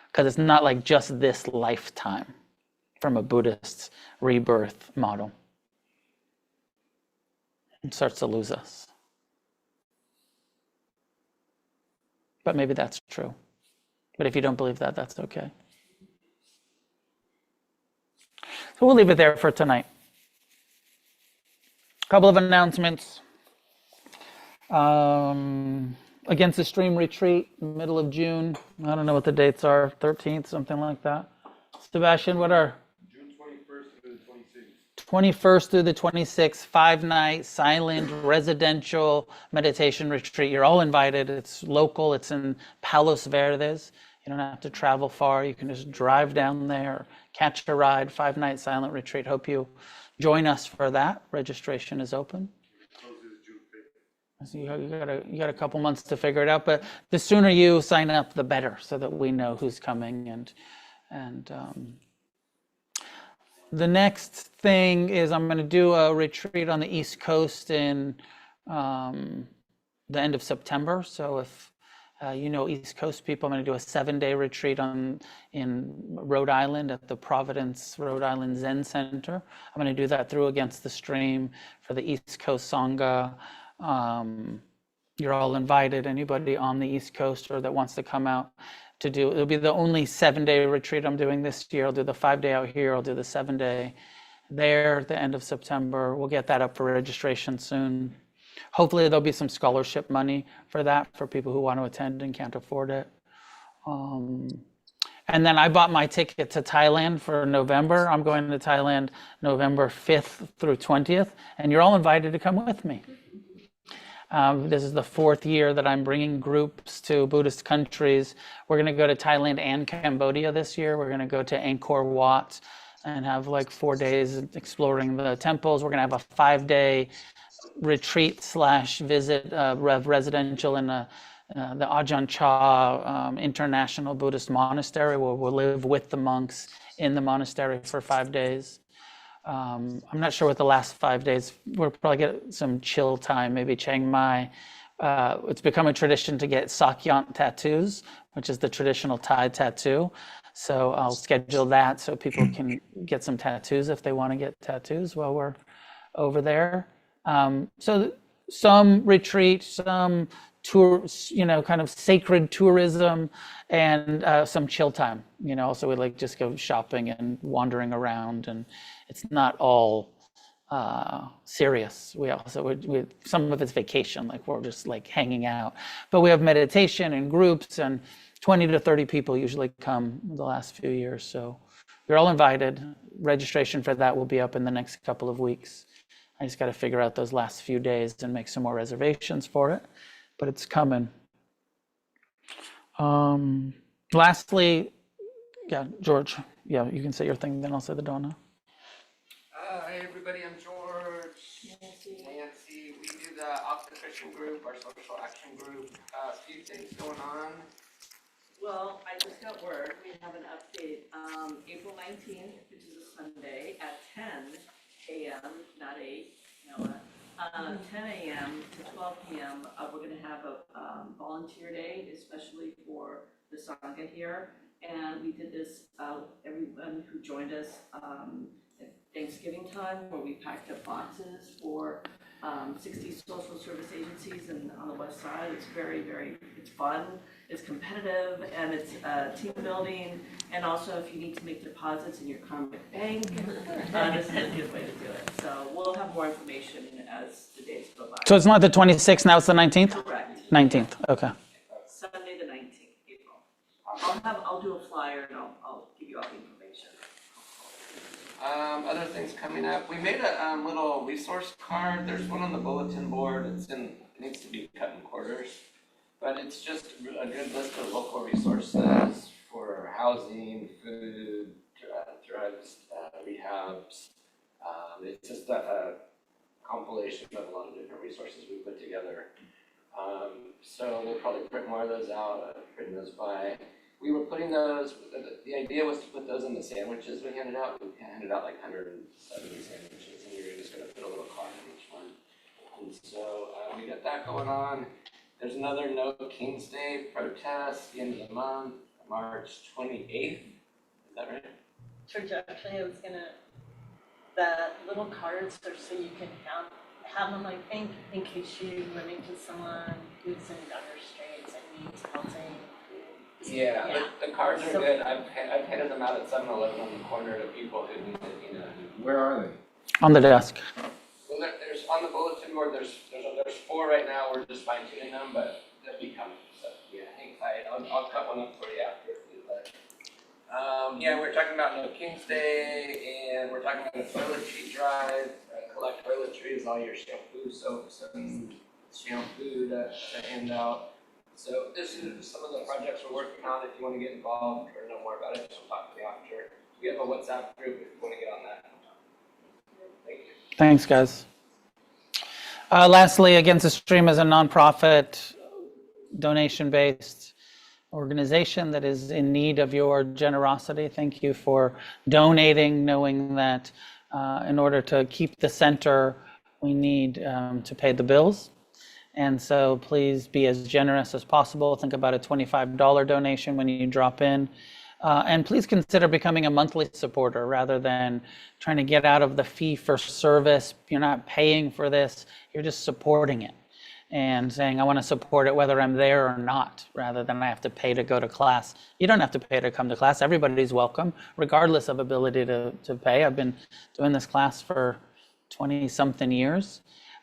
A: because it's not like just this lifetime from a Buddhist rebirth model. It starts to lose us. But maybe that's true. But if you don't believe that, that's okay. So we'll leave it there for tonight. A couple of announcements. Against the Stream Retreat, middle of June. I don't know what the dates are, 13th, something like that. Sebastian, what are?
B: June 21st through the 26th.
A: 21st through the 26th, 5-night, silent, residential meditation retreat. You're all invited. It's local. It's in Palos Verdes. You don't have to travel far. You can just drive down there, catch a ride, 5-night silent retreat. Hope you join us for that. Registration is open. So you got a couple months to figure it out, but the sooner you sign up, the better, so that we know who's coming. And the next thing is I'm going to do a retreat on the East Coast in the end of September. So if East Coast people, I'm going to do a 7-day retreat in Rhode Island at the Providence, Rhode Island Zen Center. I'm going to do that through Against the Stream for the East Coast Sangha. You're all invited, anybody on the East Coast or that wants to come out to do. It'll be the only 7-day retreat I'm doing this year. I'll do the 5-day out here. I'll do the 7-day there at the end of September. We'll get that up for registration soon. Hopefully there'll be some scholarship money for that for people who want to attend and can't afford it. And then I bought my ticket to Thailand for November. I'm going to Thailand November 5th through 20th, and you're all invited to come with me. This is the 4th year that I'm bringing groups to Buddhist countries. We're going to go to Thailand and Cambodia this year. We're going to go to Angkor Wat and have like 4 days exploring the temples. We're going to have a 5-day retreat/visit residential in the Ajahn Chah International Buddhist Monastery, where we'll live with the monks in the monastery for 5 days. I'm not sure what the last 5 days, we'll probably get some chill time, maybe Chiang Mai. It's become a tradition to get sakyant tattoos, which is the traditional Thai tattoo. So I'll schedule that so people can get some tattoos if they want to get tattoos while we're over there. So some retreat, some tour, kind of sacred tourism, and some chill time. Also we like just go shopping and wandering around, and it's not all serious. We also some of it's vacation, like we're just like hanging out. But we have meditation and groups, and 20 to 30 people usually come the last few years. So you're all invited. Registration for that will be up in the next couple of weeks. I just got to figure out those last few days and make some more reservations for it, but it's coming. Lastly, yeah, George, yeah, you can say your thing, then I'll say the Donna.
G: Hey everybody, I'm George. Nancy. We do the Off the Christian group, our social action group. A few things going on.
H: Well, I just got word, we have an update, April 19th, which is a Sunday, at 10 a.m., not 8, Noah, 10 a.m. to 12 p.m., we're gonna have a volunteer day, especially for the Sangha here. And we did this, everyone who joined us at Thanksgiving time, where we packed up boxes for 60 social service agencies and on the west side. It's it's fun, it's competitive, and it's team building. And also, if you need to make deposits in your karmic bank, this is a good way to do it. So we'll have more information as the days go by.
A: So it's not the 26th, now it's the 19th?
H: Correct.
A: 19th, okay.
H: Sunday the 19th, April. I'll do a flyer and I'll give you all the information.
G: Other things coming up. We made a little resource card. There's one on the bulletin board. It needs to be cut in quarters, but it's just a good list of local resources for housing, food, drugs, rehabs. It's just a compilation of a lot of different resources we put together. So we'll probably print more of those out, print those by. We were putting those, the idea was to put those in the sandwiches we handed out. We handed out like 170 sandwiches, and we were just going to put a little card in each one. And so we got that going on. There's another No King's Day protest, the end of the month, March 28th. Is that right?
C: Church, actually, I was the little cards are so you can have them, I think, in case you run into someone who's in dire straits and needs housing.
G: Yeah. The cards are good. I've handed them out at 7-Eleven on the corner to people who need it,
E: Where are they?
A: On the desk.
G: Well, there's on the bulletin board, there's 4 right now. We're just fine tuning them, but they'll be coming. So yeah, hang tight. I'll cut one up for you after if you'd like. Yeah, we're talking about No King's Day, and we're talking about a toiletry drive. Collect toiletries, all your shampoo, soaps, and shampoo to hand out. So this is some of the projects we're working on. If you want to get involved or know more about it, just talk to me after. We have a WhatsApp group if you want to get on that. Thank you.
A: Thanks, guys. Lastly, Against the Stream is a nonprofit, donation-based organization that is in need of your generosity. Thank you for donating, knowing that in order to keep the center, we need to pay the bills. And so please be as generous as possible. Think about a $25 donation when you drop in. And please consider becoming a monthly supporter rather than trying to get out of the fee for service. You're not paying for this, you're just supporting it and saying, I want to support it whether I'm there or not, rather than I have to pay to go to class. You don't have to pay to come to class. Everybody's welcome, regardless of ability to pay. I've been doing this class for 20-something years.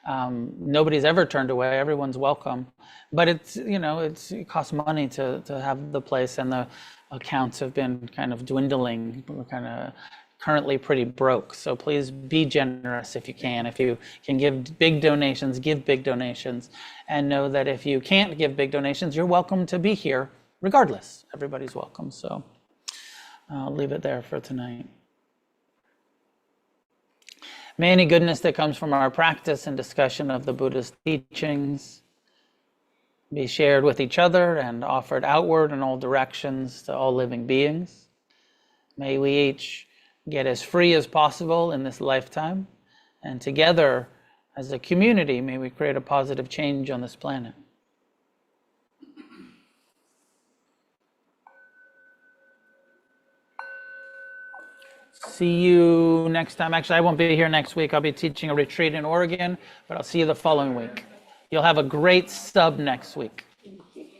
A: Nobody's ever turned away. Everyone's welcome, but it costs money to have the place, and the accounts have been kind of dwindling. We're kind of currently pretty broke. So please be generous if you can. If you can give big donations, give big donations, and know that if you can't give big donations, you're welcome to be here regardless. Everybody's welcome. So I'll leave it there for tonight. May any goodness that comes from our practice and discussion of the Buddhist teachings be shared with each other and offered outward in all directions to all living beings. May we each get as free as possible in this lifetime. And together, as a community, may we create a positive change on this planet. See you next time. Actually, I won't be here next week. I'll be teaching a retreat in Oregon, but I'll see you the following week. You'll have a great sub next week.